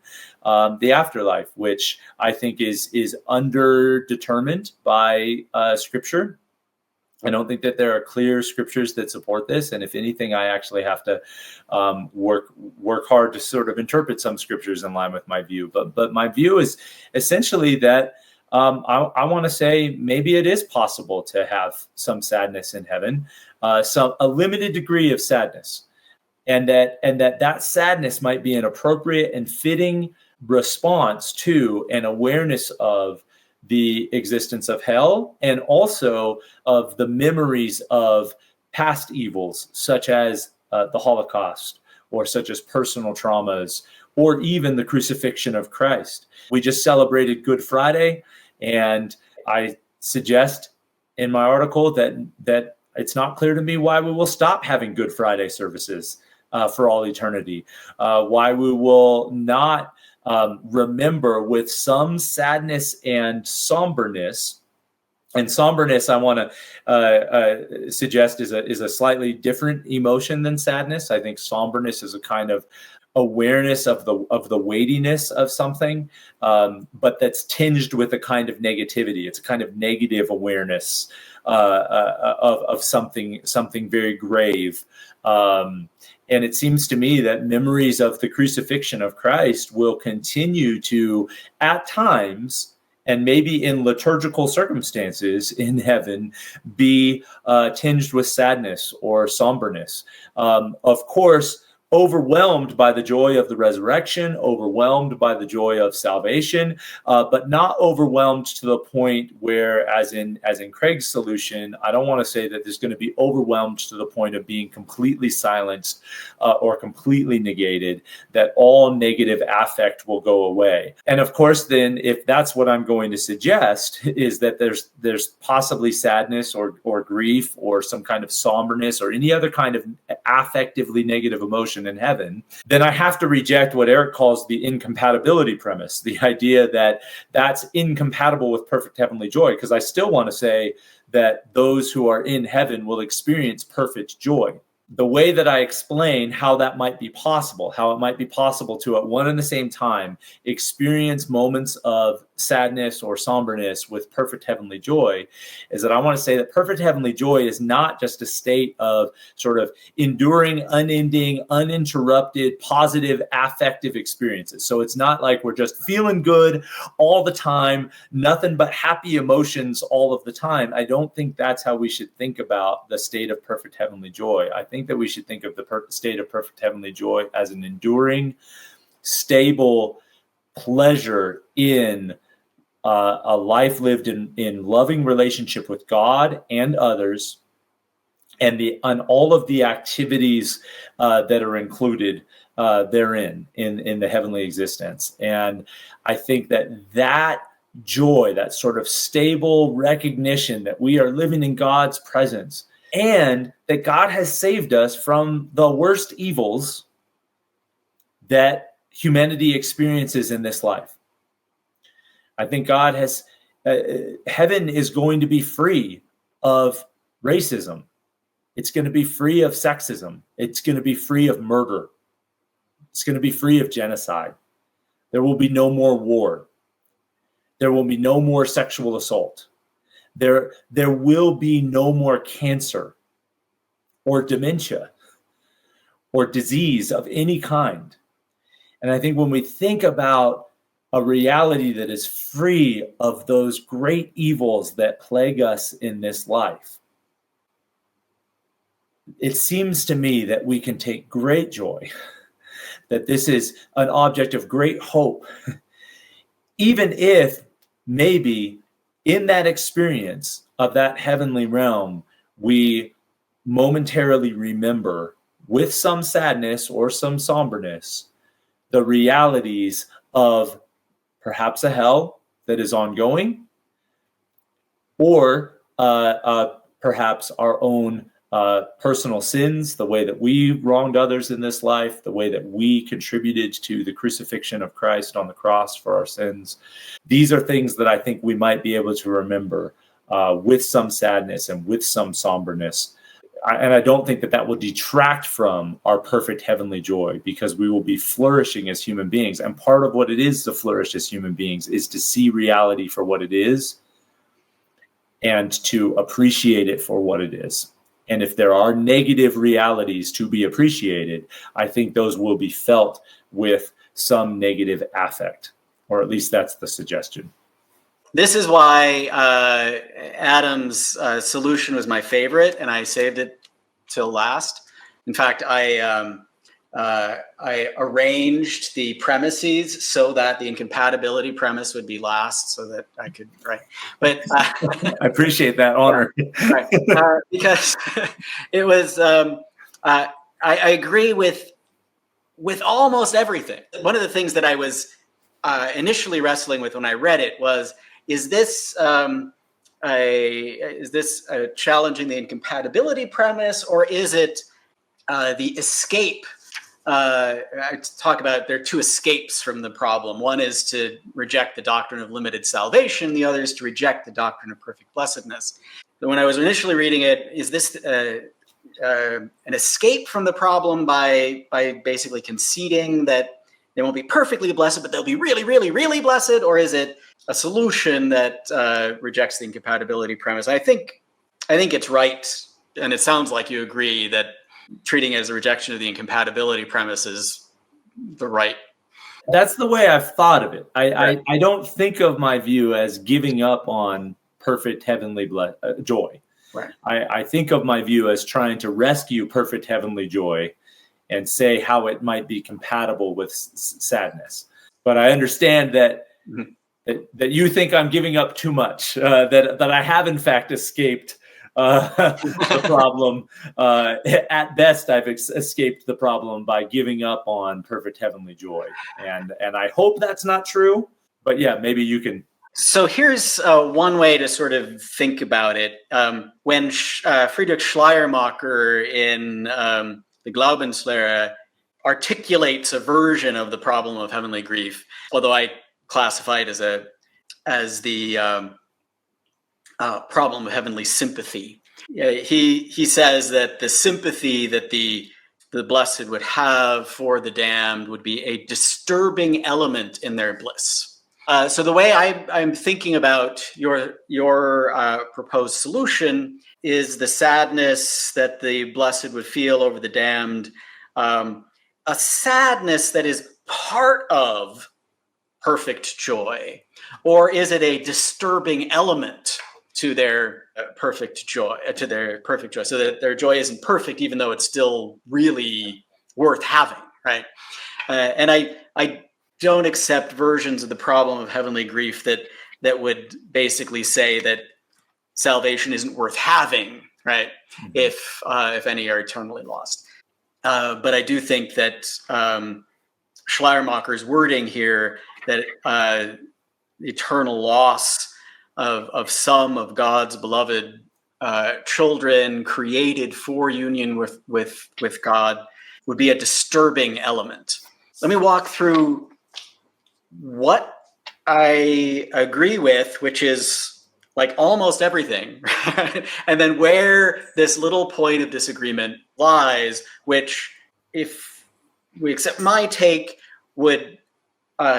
the afterlife, which I think is underdetermined by Scripture. I don't think that there are clear scriptures that support this, and if anything, I actually have to work hard to sort of interpret some scriptures in line with my view. But my view is essentially that I want to say maybe it is possible to have some sadness in heaven, a limited degree of sadness, and that sadness might be an appropriate and fitting response to an awareness of the existence of hell, and also of the memories of past evils, such as the Holocaust, or such as personal traumas, or even the crucifixion of Christ. We just celebrated Good Friday, and I suggest in my article that it's not clear to me why we will stop having Good Friday services for all eternity, why we will not remember with some sadness and somberness. And somberness, I want to suggest, is a slightly different emotion than sadness. I think somberness is a kind of awareness of the weightiness of something, but that's tinged with a kind of negativity. It's a kind of negative awareness of something very grave. And it seems to me that memories of the crucifixion of Christ will continue to, at times, and maybe in liturgical circumstances in heaven, be tinged with sadness or somberness. Of course, overwhelmed by the joy of the resurrection, overwhelmed by the joy of salvation, but not overwhelmed to the point where, as in Craig's solution, I don't want to say that there's going to be overwhelmed to the point of being completely silenced or completely negated, that all negative affect will go away. And of course, then, if that's what I'm going to suggest, is that there's possibly sadness or grief or some kind of somberness or any other kind of affectively negative emotion in heaven, then I have to reject what Eric calls the incompatibility premise, the idea that that's incompatible with perfect heavenly joy, because I still want to say that those who are in heaven will experience perfect joy. The way that I explain how that might be possible, how it might be possible to at one and the same time experience moments of sadness or somberness with perfect heavenly joy, is that I want to say that perfect heavenly joy is not just a state of sort of enduring, unending, uninterrupted, positive affective experiences. So it's not like we're just feeling good all the time, nothing but happy emotions all of the time. I don't think that's how we should think about the state of perfect heavenly joy. I think that we should think of the state of perfect heavenly joy as an enduring, stable pleasure in a life lived in loving relationship with God and others, and all of the activities that are included therein in the heavenly existence. And I think that joy, that sort of stable recognition that we are living in God's presence, and that God has saved us from the worst evils that humanity experiences in this life. I think God has, heaven is going to be free of racism. It's going to be free of sexism. It's going to be free of murder. It's going to be free of genocide. There will be no more war. There will be no more sexual assault. There will be no more cancer or dementia or disease of any kind. And I think when we think about a reality that is free of those great evils that plague us in this life, it seems to me that we can take great joy, that this is an object of great hope, even if maybe in that experience of that heavenly realm, we momentarily remember, with some sadness or some somberness, the realities of perhaps a hell that is ongoing, or perhaps our own personal sins, the way that we wronged others in this life, the way that we contributed to the crucifixion of Christ on the cross for our sins. These are things that I think we might be able to remember with some sadness and with some somberness. And I don't think that that will detract from our perfect heavenly joy, because we will be flourishing as human beings. And part of what it is to flourish as human beings is to see reality for what it is and to appreciate it for what it is. And if there are negative realities to be appreciated, I think those will be felt with some negative affect, or at least that's the suggestion. This is why Adam's solution was my favorite, and I saved it till last. In fact, I arranged the premises so that the incompatibility premise would be last, so that I could write. But I appreciate that honor. Right. Because it was. I agree with almost everything. One of the things that I was initially wrestling with when I read it was, is this challenging the incompatibility premise, or is it the escape? I talk about there are two escapes from the problem. One is to reject the doctrine of limited salvation. The other is to reject the doctrine of perfect blessedness. So when I was initially reading it, is this an escape from the problem by basically conceding that they won't be perfectly blessed, but they'll be really, really, really blessed? Or is it a solution that rejects the incompatibility premise? I think it's right, and it sounds like you agree, that treating it as a rejection of the incompatibility premise is the right. That's the way I've thought of it. I don't think of my view as giving up on perfect heavenly joy. Right. I think of my view as trying to rescue perfect heavenly joy and say how it might be compatible with sadness. But I understand that that you think I'm giving up too much, that I have in fact escaped the problem. At best, I've escaped the problem by giving up on perfect heavenly joy. And I hope that's not true. But yeah, maybe you can. So here's one way to sort of think about it. When Friedrich Schleiermacher in the Glaubenslehre articulates a version of the problem of heavenly grief, although I classify it as the problem of heavenly sympathy. He says that the sympathy that the blessed would have for the damned would be a disturbing element in their bliss. So the way I'm thinking about your proposed solution is the sadness that the blessed would feel over the damned, a sadness that is part of perfect joy, or is it a disturbing element to their perfect joy, so that their joy isn't perfect, even though it's still really worth having, right? And I don't accept versions of the problem of heavenly grief that would basically say that salvation isn't worth having, right? If any are eternally lost. But I do think that Schleiermacher's wording here, that eternal loss of some of God's beloved children created for union with God would be a disturbing element. Let me walk through what I agree with, which is like almost everything, and then where this little point of disagreement lies, which, if we accept my take, would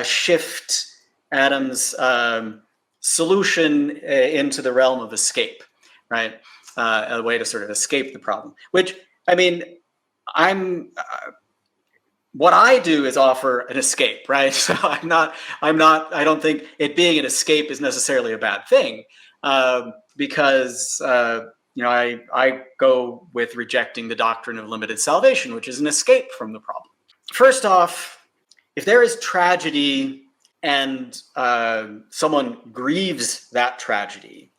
shift Adam's solution into the realm of escape, right? A way to sort of escape the problem, which, I mean, what I do is offer an escape, right? So I don't think it being an escape is necessarily a bad thing, because, I go with rejecting the doctrine of limited salvation, which is an escape from the problem. First off, if there is tragedy and someone grieves that tragedy,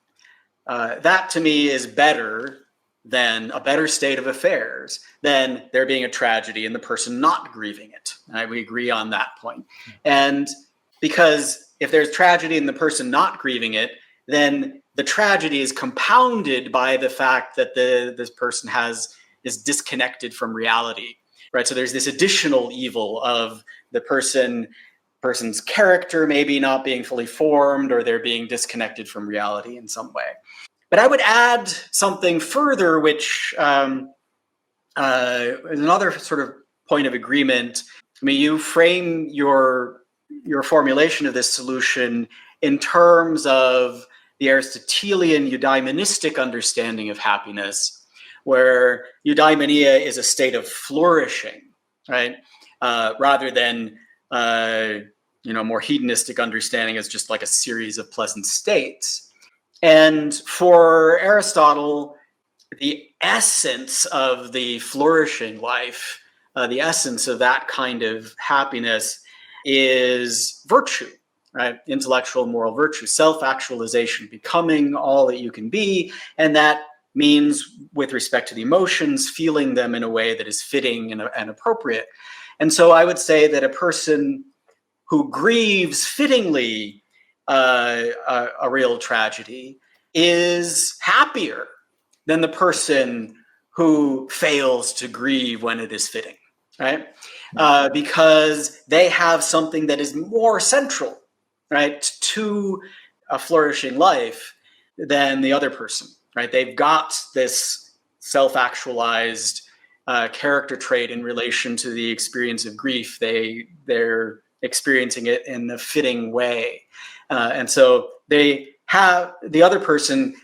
that to me is better than a better state of affairs than there being a tragedy and the person not grieving it. We agree on that point. And because if there's tragedy and the person not grieving it, then the tragedy is compounded by the fact that this person is disconnected from reality, right? So there's this additional evil of the person's character maybe not being fully formed, or they're being disconnected from reality in some way. But I would add something further, which is another sort of point of agreement. I mean, you frame your formulation of this solution in terms of the Aristotelian eudaimonistic understanding of happiness, where eudaimonia is a state of flourishing, right? Rather than more hedonistic understanding as just like a series of pleasant states. And for Aristotle, the essence of the flourishing life, the essence of that kind of happiness is virtue, right? Intellectual, moral virtue, self-actualization, becoming all that you can be. And that means, with respect to the emotions, feeling them in a way that is fitting and appropriate. And so I would say that a person who grieves fittingly a real tragedy is happier than the person who fails to grieve when it is fitting, right? Because they have something that is more central, right, to a flourishing life than the other person, right? They've got this self-actualized character trait in relation to the experience of grief. They're experiencing it in a fitting way. And so the other person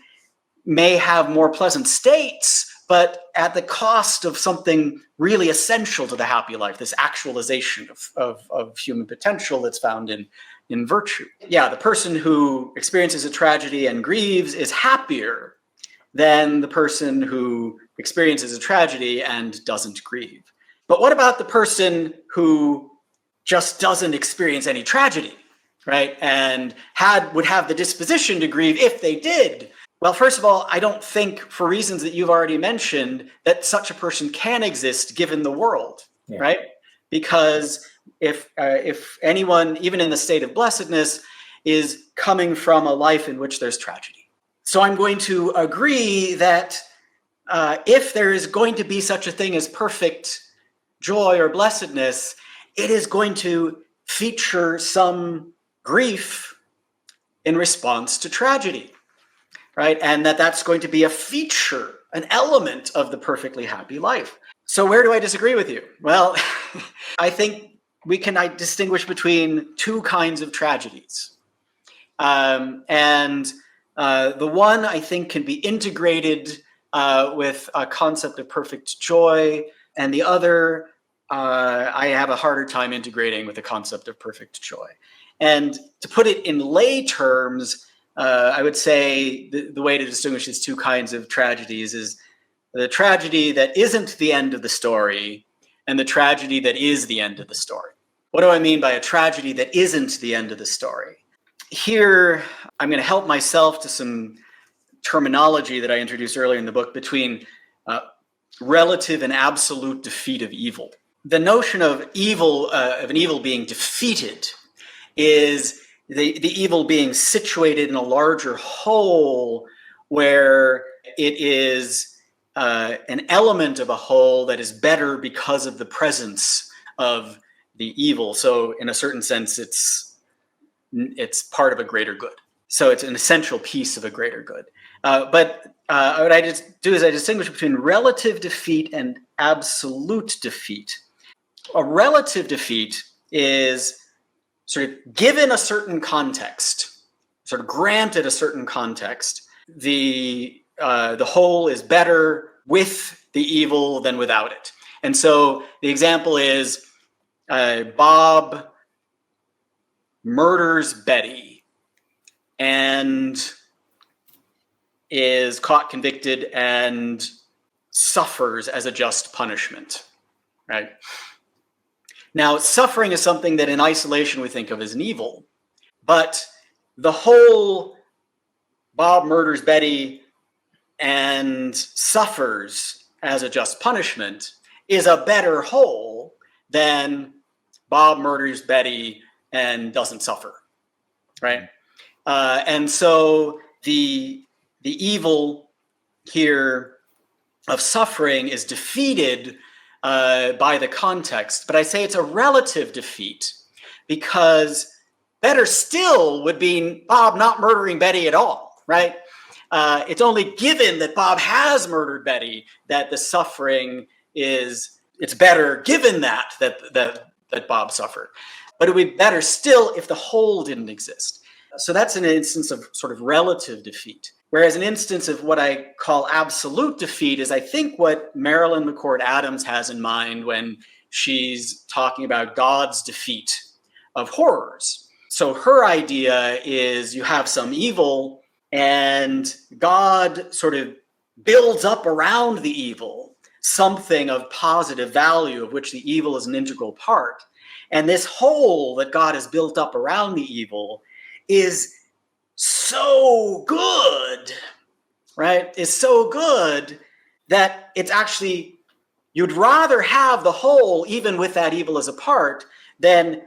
may have more pleasant states, but at the cost of something really essential to the happy life, this actualization of human potential that's found in virtue. Yeah, the person who experiences a tragedy and grieves is happier than the person who experiences a tragedy and doesn't grieve. But what about the person who just doesn't experience any tragedy, right? And would have the disposition to grieve if they did? Well, first of all, I don't think, for reasons that you've already mentioned, that such a person can exist given the world, right? Because if anyone, even in the state of blessedness, is coming from a life in which there's tragedy. So I'm going to agree that if there is going to be such a thing as perfect joy or blessedness, it is going to feature some grief in response to tragedy, right? And that's going to be a feature, an element of the perfectly happy life. So where do I disagree with you? Well, I think we can distinguish between two kinds of tragedies. And the one, I think, can be integrated with a concept of perfect joy, and the other I have a harder time integrating with the concept of perfect joy. And to put it in lay terms, I would say the way to distinguish these two kinds of tragedies is the tragedy that isn't the end of the story and the tragedy that is the end of the story. What do I mean by a tragedy that isn't the end of the story? Here, I'm going to help myself to some terminology that I introduced earlier in the book between relative and absolute defeat of evil. The notion of evil, of an evil being defeated, is the evil being situated in a larger whole where it is an element of a whole that is better because of the presence of the evil. So in a certain sense, it's part of a greater good. So it's an essential piece of a greater good. But what I just do is I distinguish between relative defeat and absolute defeat. A relative defeat is sort of given a certain context, sort of granted a certain context. The whole is better with the evil than without it. And so the example is Bob murders Betty and is caught, convicted, and suffers as a just punishment, right? Now, suffering is something that in isolation we think of as an evil, but the whole Bob murders Betty and suffers as a just punishment is a better whole than Bob murders Betty and doesn't suffer, right? And so the evil here of suffering is defeated by the context, but I say it's a relative defeat because better still would be Bob not murdering Betty at all, right? It's only given that Bob has murdered Betty that the suffering it's better given that Bob suffered. But it would be better still if the whole didn't exist. So that's an instance of sort of relative defeat. Whereas an instance of what I call absolute defeat is, I think, what Marilyn McCord Adams has in mind when she's talking about God's defeat of horrors. So her idea is you have some evil and God sort of builds up around the evil something of positive value of which the evil is an integral part. And this whole that God has built up around the evil is so good, right? Is so good that it's actually, you'd rather have the whole, even with that evil as a part, than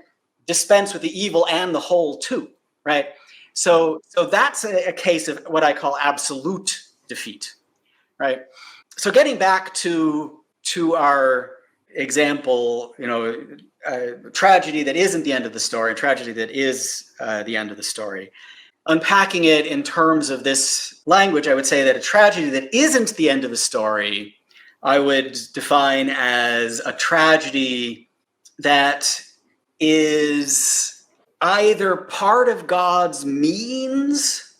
dispense with the evil and the whole too, right? So that's a case of what I call absolute defeat, right? So getting back to our example, tragedy that isn't the end of the story, tragedy that is the end of the story. Unpacking it in terms of this language, I would say that a tragedy that isn't the end of the story, I would define as a tragedy that is either part of God's means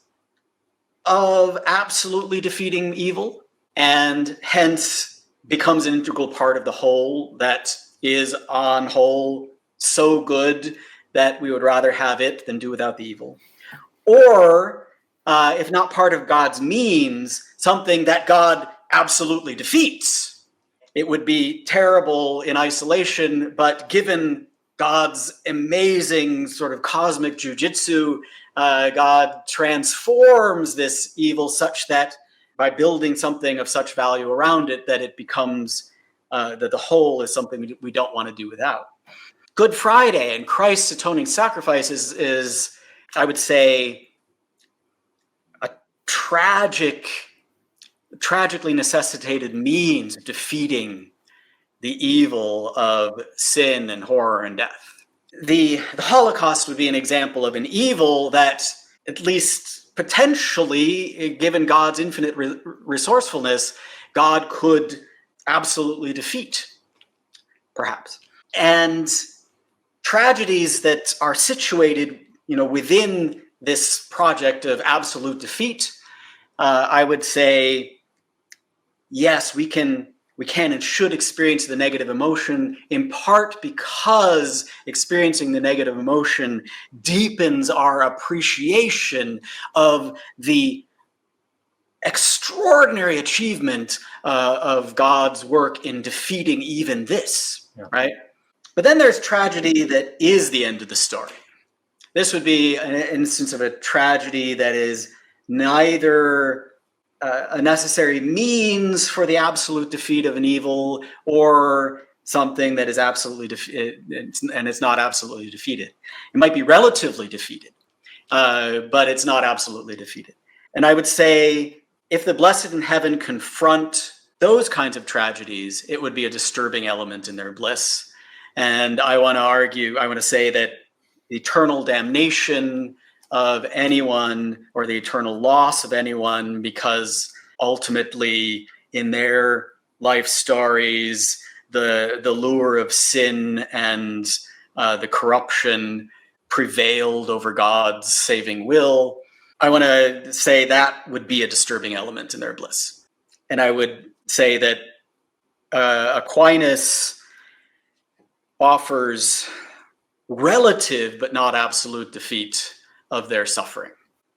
of absolutely defeating evil, and hence becomes an integral part of the whole that is on whole so good that we would rather have it than do without the evil. Or, if not part of God's means, something that God absolutely defeats. It would be terrible in isolation, but given God's amazing sort of cosmic jujitsu, God transforms this evil such that by building something of such value around it, that it becomes, that the whole is something we don't want to do without. Good Friday and Christ's atoning sacrifice is, I would say, a tragically necessitated means of defeating the evil of sin and horror and death. The Holocaust would be an example of an evil that, at least potentially, given God's infinite resourcefulness, God could absolutely defeat, perhaps. And tragedies that are situated, within this project of absolute defeat, I would say, yes, we can and should experience the negative emotion, in part because experiencing the negative emotion deepens our appreciation of the extraordinary achievement of God's work in defeating even this, right? But then there's tragedy that is the end of the story. This would be an instance of a tragedy that is neither a necessary means for the absolute defeat of an evil or something that is absolutely and it's not absolutely defeated. It might be relatively defeated, but it's not absolutely defeated. And I would say if the blessed in heaven confront those kinds of tragedies, it would be a disturbing element in their bliss. And I want to say that the eternal damnation of anyone or the eternal loss of anyone, because ultimately in their life stories, the lure of sin and the corruption prevailed over God's saving will. I want to say that would be a disturbing element in their bliss. And I would say that Aquinas offers relative but not absolute defeat of their suffering.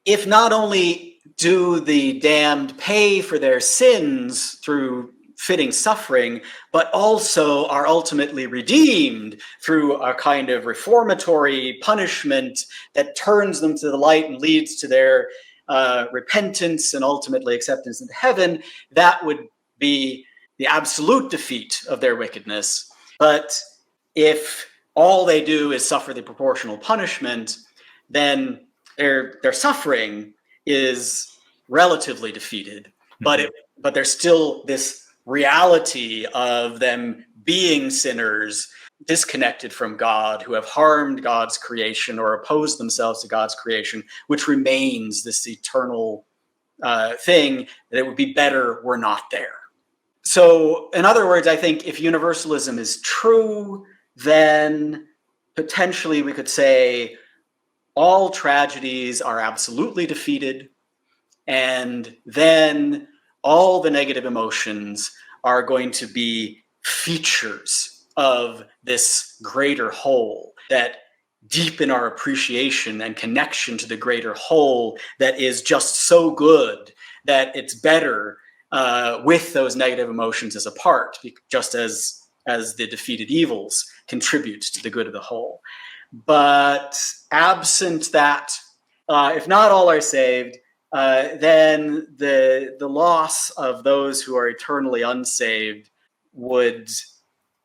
If not only do the damned pay for their sins through fitting suffering, but also are ultimately redeemed through a kind of reformatory punishment that turns them to the light and leads to their repentance and ultimately acceptance into heaven, that would be the absolute defeat of their wickedness. But if all they do is suffer the proportional punishment, then their suffering is relatively defeated. But there's still this reality of them being sinners, disconnected from God, who have harmed God's creation or opposed themselves to God's creation, which remains this eternal thing that it would be better were not there. So, in other words, I think if universalism is true, then potentially we could say all tragedies are absolutely defeated, and then all the negative emotions are going to be features of this greater whole that deepen our appreciation and connection to the greater whole that is just so good that it's better with those negative emotions as a part, just as the defeated evils contribute to the good of the whole. But absent that, if not all are saved, then the loss of those who are eternally unsaved would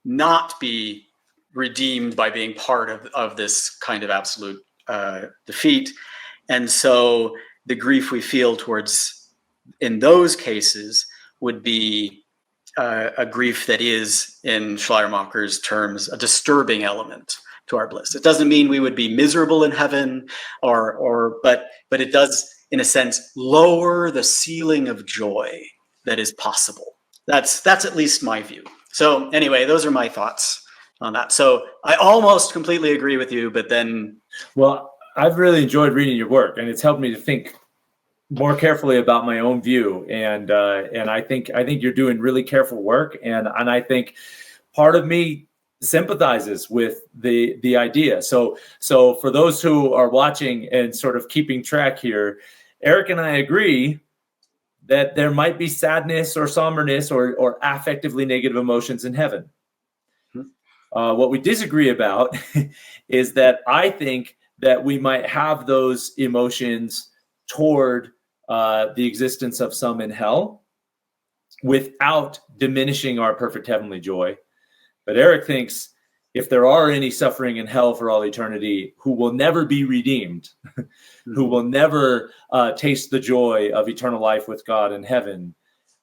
not be redeemed by being part of this kind of absolute defeat. And so the grief we feel towards in those cases would be a grief that is, in Schleiermacher's terms, a disturbing element to our bliss. It doesn't mean we would be miserable in heaven, but it does, in a sense, lower the ceiling of joy that is possible. That's at least my view. So anyway, those are my thoughts on that. So I almost completely agree with you, but then... Well, I've really enjoyed reading your work, and it's helped me to think more carefully about my own view. And I think you're doing really careful work. And I think part of me sympathizes with the idea. So for those who are watching and sort of keeping track here, Eric and I agree that there might be sadness or somberness or affectively negative emotions in heaven. What we disagree about is that I think that we might have those emotions toward the existence of some in hell without diminishing our perfect heavenly joy. But Eric thinks if there are any suffering in hell for all eternity, who will never be redeemed, who will never taste the joy of eternal life with God in heaven,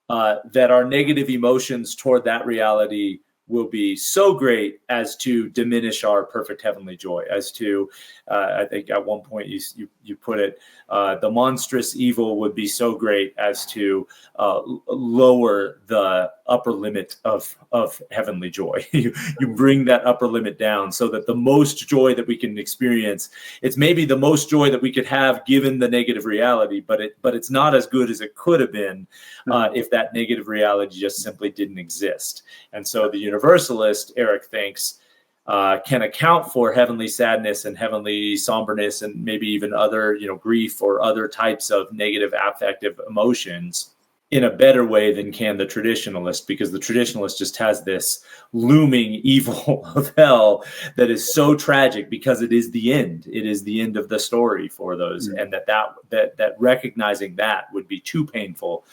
that our negative emotions toward that reality will be so great as to diminish our perfect heavenly joy, as to, I think at one point you put it, the monstrous evil would be so great as to lower the upper limit of heavenly joy. You bring that upper limit down so that the most joy that we can experience, it's maybe the most joy that we could have given the negative reality, but it's not as good as it could have been if that negative reality just simply didn't exist. And so the Universalist, Eric thinks, can account for heavenly sadness and heavenly somberness and maybe even other, grief or other types of negative affective emotions in a better way than can the traditionalist, because the traditionalist just has this looming evil of hell that is so tragic because it is the end. It is the end of the story for those, and that recognizing that would be too painful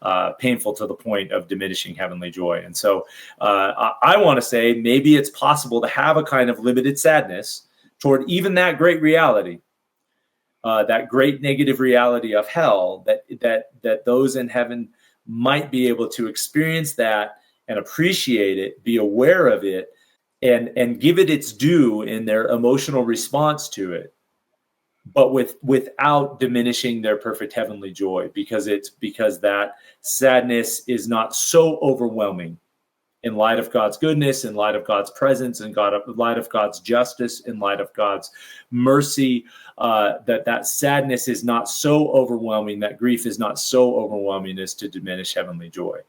to the point of diminishing heavenly joy. And so I want to say maybe it's possible to have a kind of limited sadness toward even that great reality. That great negative reality of hell, that those in heaven might be able to experience that and appreciate it, be aware of it, and give it its due in their emotional response to it, but without diminishing their perfect heavenly joy, because that sadness is not so overwhelming in light of God's goodness, in light of God's presence, in light of God's justice, in light of God's mercy, that sadness is not so overwhelming, that grief is not so overwhelming as to diminish heavenly joy.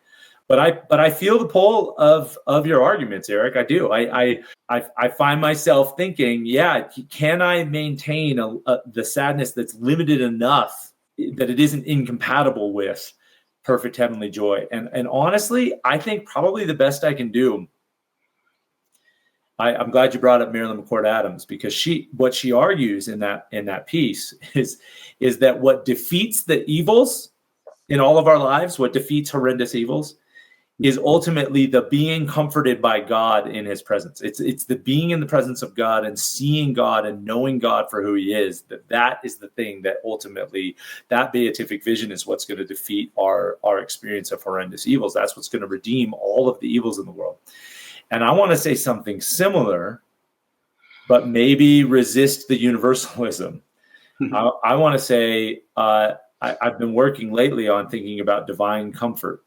But I feel the pull of your arguments, Eric. I do. I find myself thinking, can I maintain the sadness that's limited enough that it isn't incompatible with perfect heavenly joy? And honestly, I think probably the best I can do I'm glad you brought up Marilyn McCord Adams, because what she argues in that piece is that what defeats the evils in all of our lives, what defeats horrendous evils, is ultimately the being comforted by God in his presence. It's the being in the presence of God and seeing God and knowing God for who he is. That is the thing that ultimately, that beatific vision is what's going to defeat our experience of horrendous evils. That's what's going to redeem all of the evils in the world. And I want to say something similar, but maybe resist the universalism. I want to say I've been working lately on thinking about divine comfort.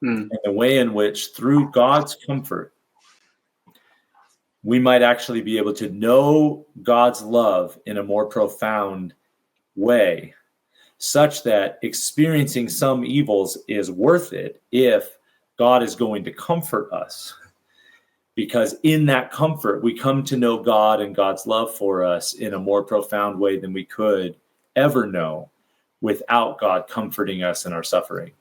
And the way in which, through God's comfort, we might actually be able to know God's love in a more profound way, such that experiencing some evils is worth it if God is going to comfort us. Because in that comfort, we come to know God and God's love for us in a more profound way than we could ever know without God comforting us in our suffering.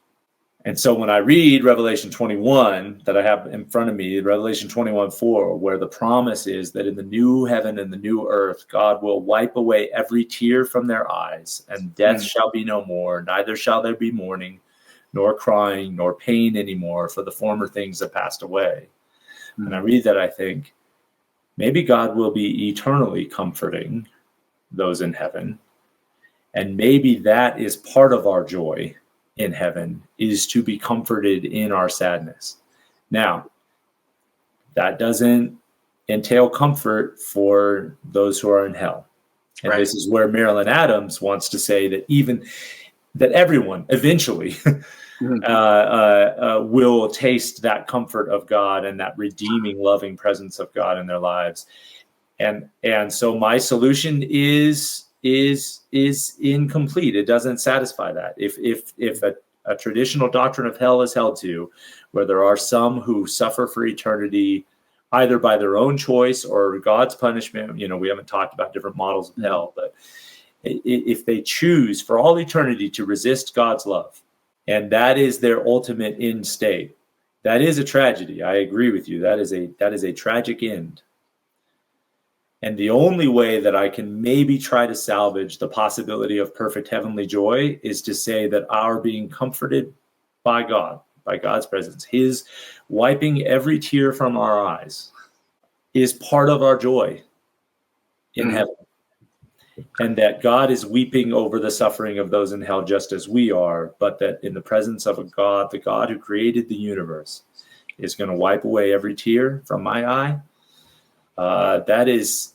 And so when I read Revelation 21 that I have in front of me, Revelation 21:4, where the promise is that in the new heaven and the new earth, God will wipe away every tear from their eyes, and death shall be no more, neither shall there be mourning, nor crying, nor pain anymore, for the former things have passed away. And I read that, I think, maybe God will be eternally comforting those in heaven. And maybe that is part of our joy in heaven, is to be comforted in our sadness. Now, that doesn't entail comfort for those who are in hell. And this is where Marilyn Adams wants to say that everyone eventually will taste that comfort of God and that redeeming, loving presence of God in their lives. And so my solution is incomplete. It doesn't satisfy that. If a traditional doctrine of hell is held to, where there are some who suffer for eternity, either by their own choice or God's punishment, we haven't talked about different models of hell, but if they choose for all eternity to resist God's love, and that is their ultimate end state, that is a tragedy. I agree with you. That is a tragic end. And the only way that I can maybe try to salvage the possibility of perfect heavenly joy is to say that our being comforted by God, by God's presence, his wiping every tear from our eyes, is part of our joy in heaven. And that God is weeping over the suffering of those in hell just as we are, but that in the presence of a God, the God who created the universe, is going to wipe away every tear from my eye. That is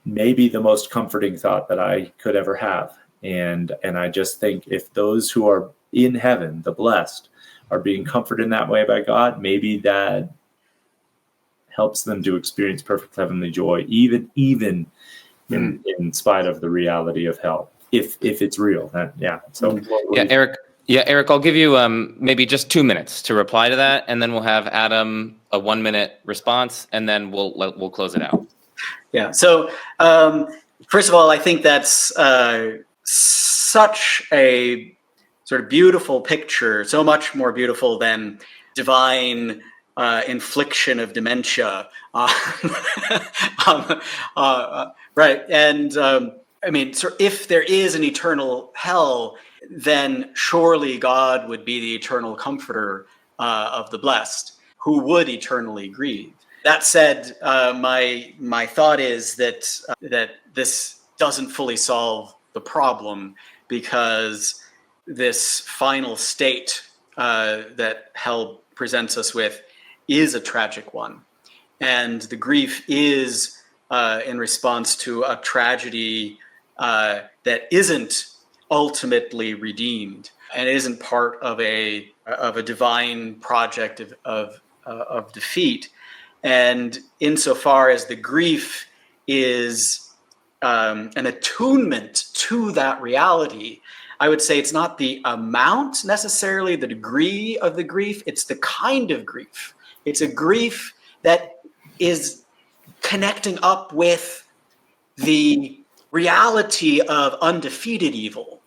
maybe the most comforting thought that I could ever have. And I just think if those who are in heaven, the blessed, are being comforted in that way by God, maybe that helps them to experience perfect heavenly joy, even in spite of the reality of hell, if it's real. Eric, I'll give you maybe just 2 minutes to reply to that, and then we'll have Adam a 1-minute response, and then we'll close it out. Yeah. So first of all, I think that's such a sort of beautiful picture, so much more beautiful than divine infliction of dementia. Right. And I mean, so if there is an eternal hell, then surely God would be the eternal comforter of the blessed, who would eternally grieve. That said, my thought is that this doesn't fully solve the problem, because this final state that hell presents us with is a tragic one, and the grief is in response to a tragedy that isn't ultimately redeemed and isn't part of a divine project of defeat. And insofar as the grief is an attunement to that reality, I would say it's not the amount necessarily, the degree of the grief, it's the kind of grief. It's a grief that is connecting up with the reality of undefeated evil,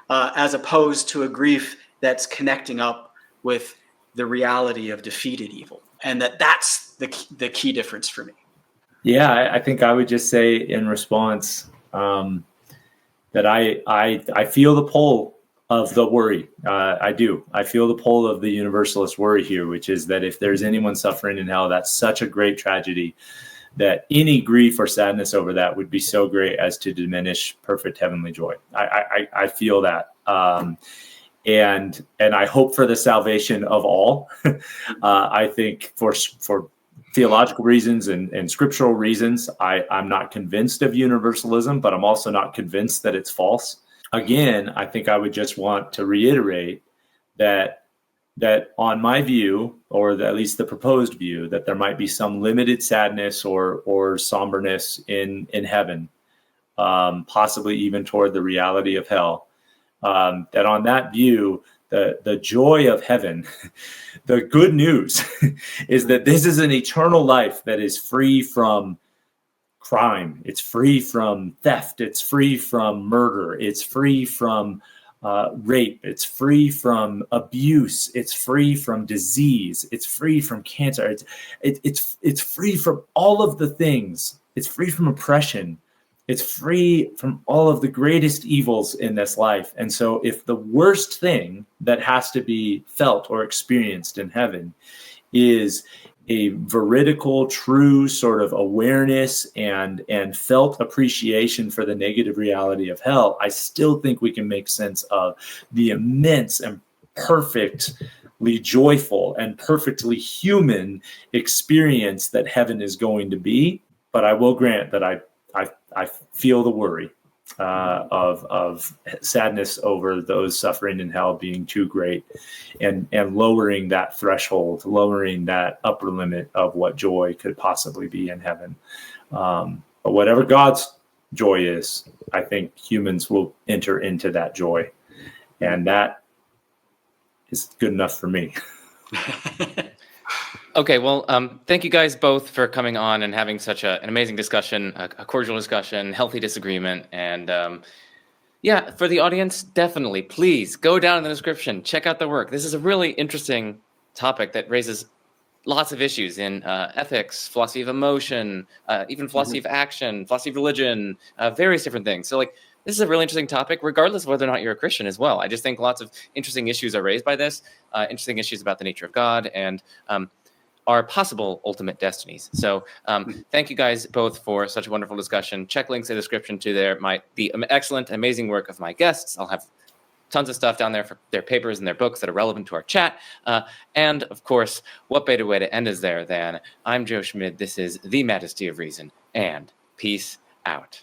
as opposed to a grief that's connecting up with the reality of defeated evil. and that's the key difference for me. Yeah, I think I would just say in response that I feel the pull of the worry. I do. I feel the pull of the universalist worry here, which is that if there's anyone suffering in hell, that's such a great tragedy that any grief or sadness over that would be so great as to diminish perfect heavenly joy. I feel that. And I hope for the salvation of all. I think for theological reasons and scriptural reasons, I'm not convinced of universalism, but I'm also not convinced that it's false. Again, I think I would just want to reiterate that on my view, or at least the proposed view, that there might be some limited sadness or somberness in heaven, possibly even toward the reality of hell. That on that view, the joy of heaven, the good news is that this is an eternal life that is free from crime. It's free from theft. It's free from murder. It's free from rape. It's free from abuse. It's free from disease. It's free from cancer. It's free from all of the things. It's free from oppression. It's free from all of the greatest evils in this life. And so if the worst thing that has to be felt or experienced in heaven is a veridical, true sort of awareness and felt appreciation for the negative reality of hell, I still think we can make sense of the immense and perfectly joyful and perfectly human experience that heaven is going to be. But I will grant that I feel the worry of sadness over those suffering in hell being too great, and lowering that threshold, lowering that upper limit of what joy could possibly be in heaven. But whatever God's joy is, I think humans will enter into that joy, and that is good enough for me. Okay, well, thank you guys both for coming on and having such an amazing discussion, a cordial discussion, healthy disagreement. And yeah, for the audience, definitely, please go down in the description, check out the work. This is a really interesting topic that raises lots of issues in ethics, philosophy of emotion, even philosophy of action, philosophy of religion, various different things. So like, this is a really interesting topic, regardless of whether or not you're a Christian as well. I just think lots of interesting issues are raised by this, interesting issues about the nature of God and our possible ultimate destinies. So thank you guys both for such a wonderful discussion. Check links in the description to the excellent, amazing work of my guests. I'll have tons of stuff down there for their papers and their books that are relevant to our chat. And of course, what better way to end is there than I'm Joe Schmid. This is The Majesty of Reason, and peace out.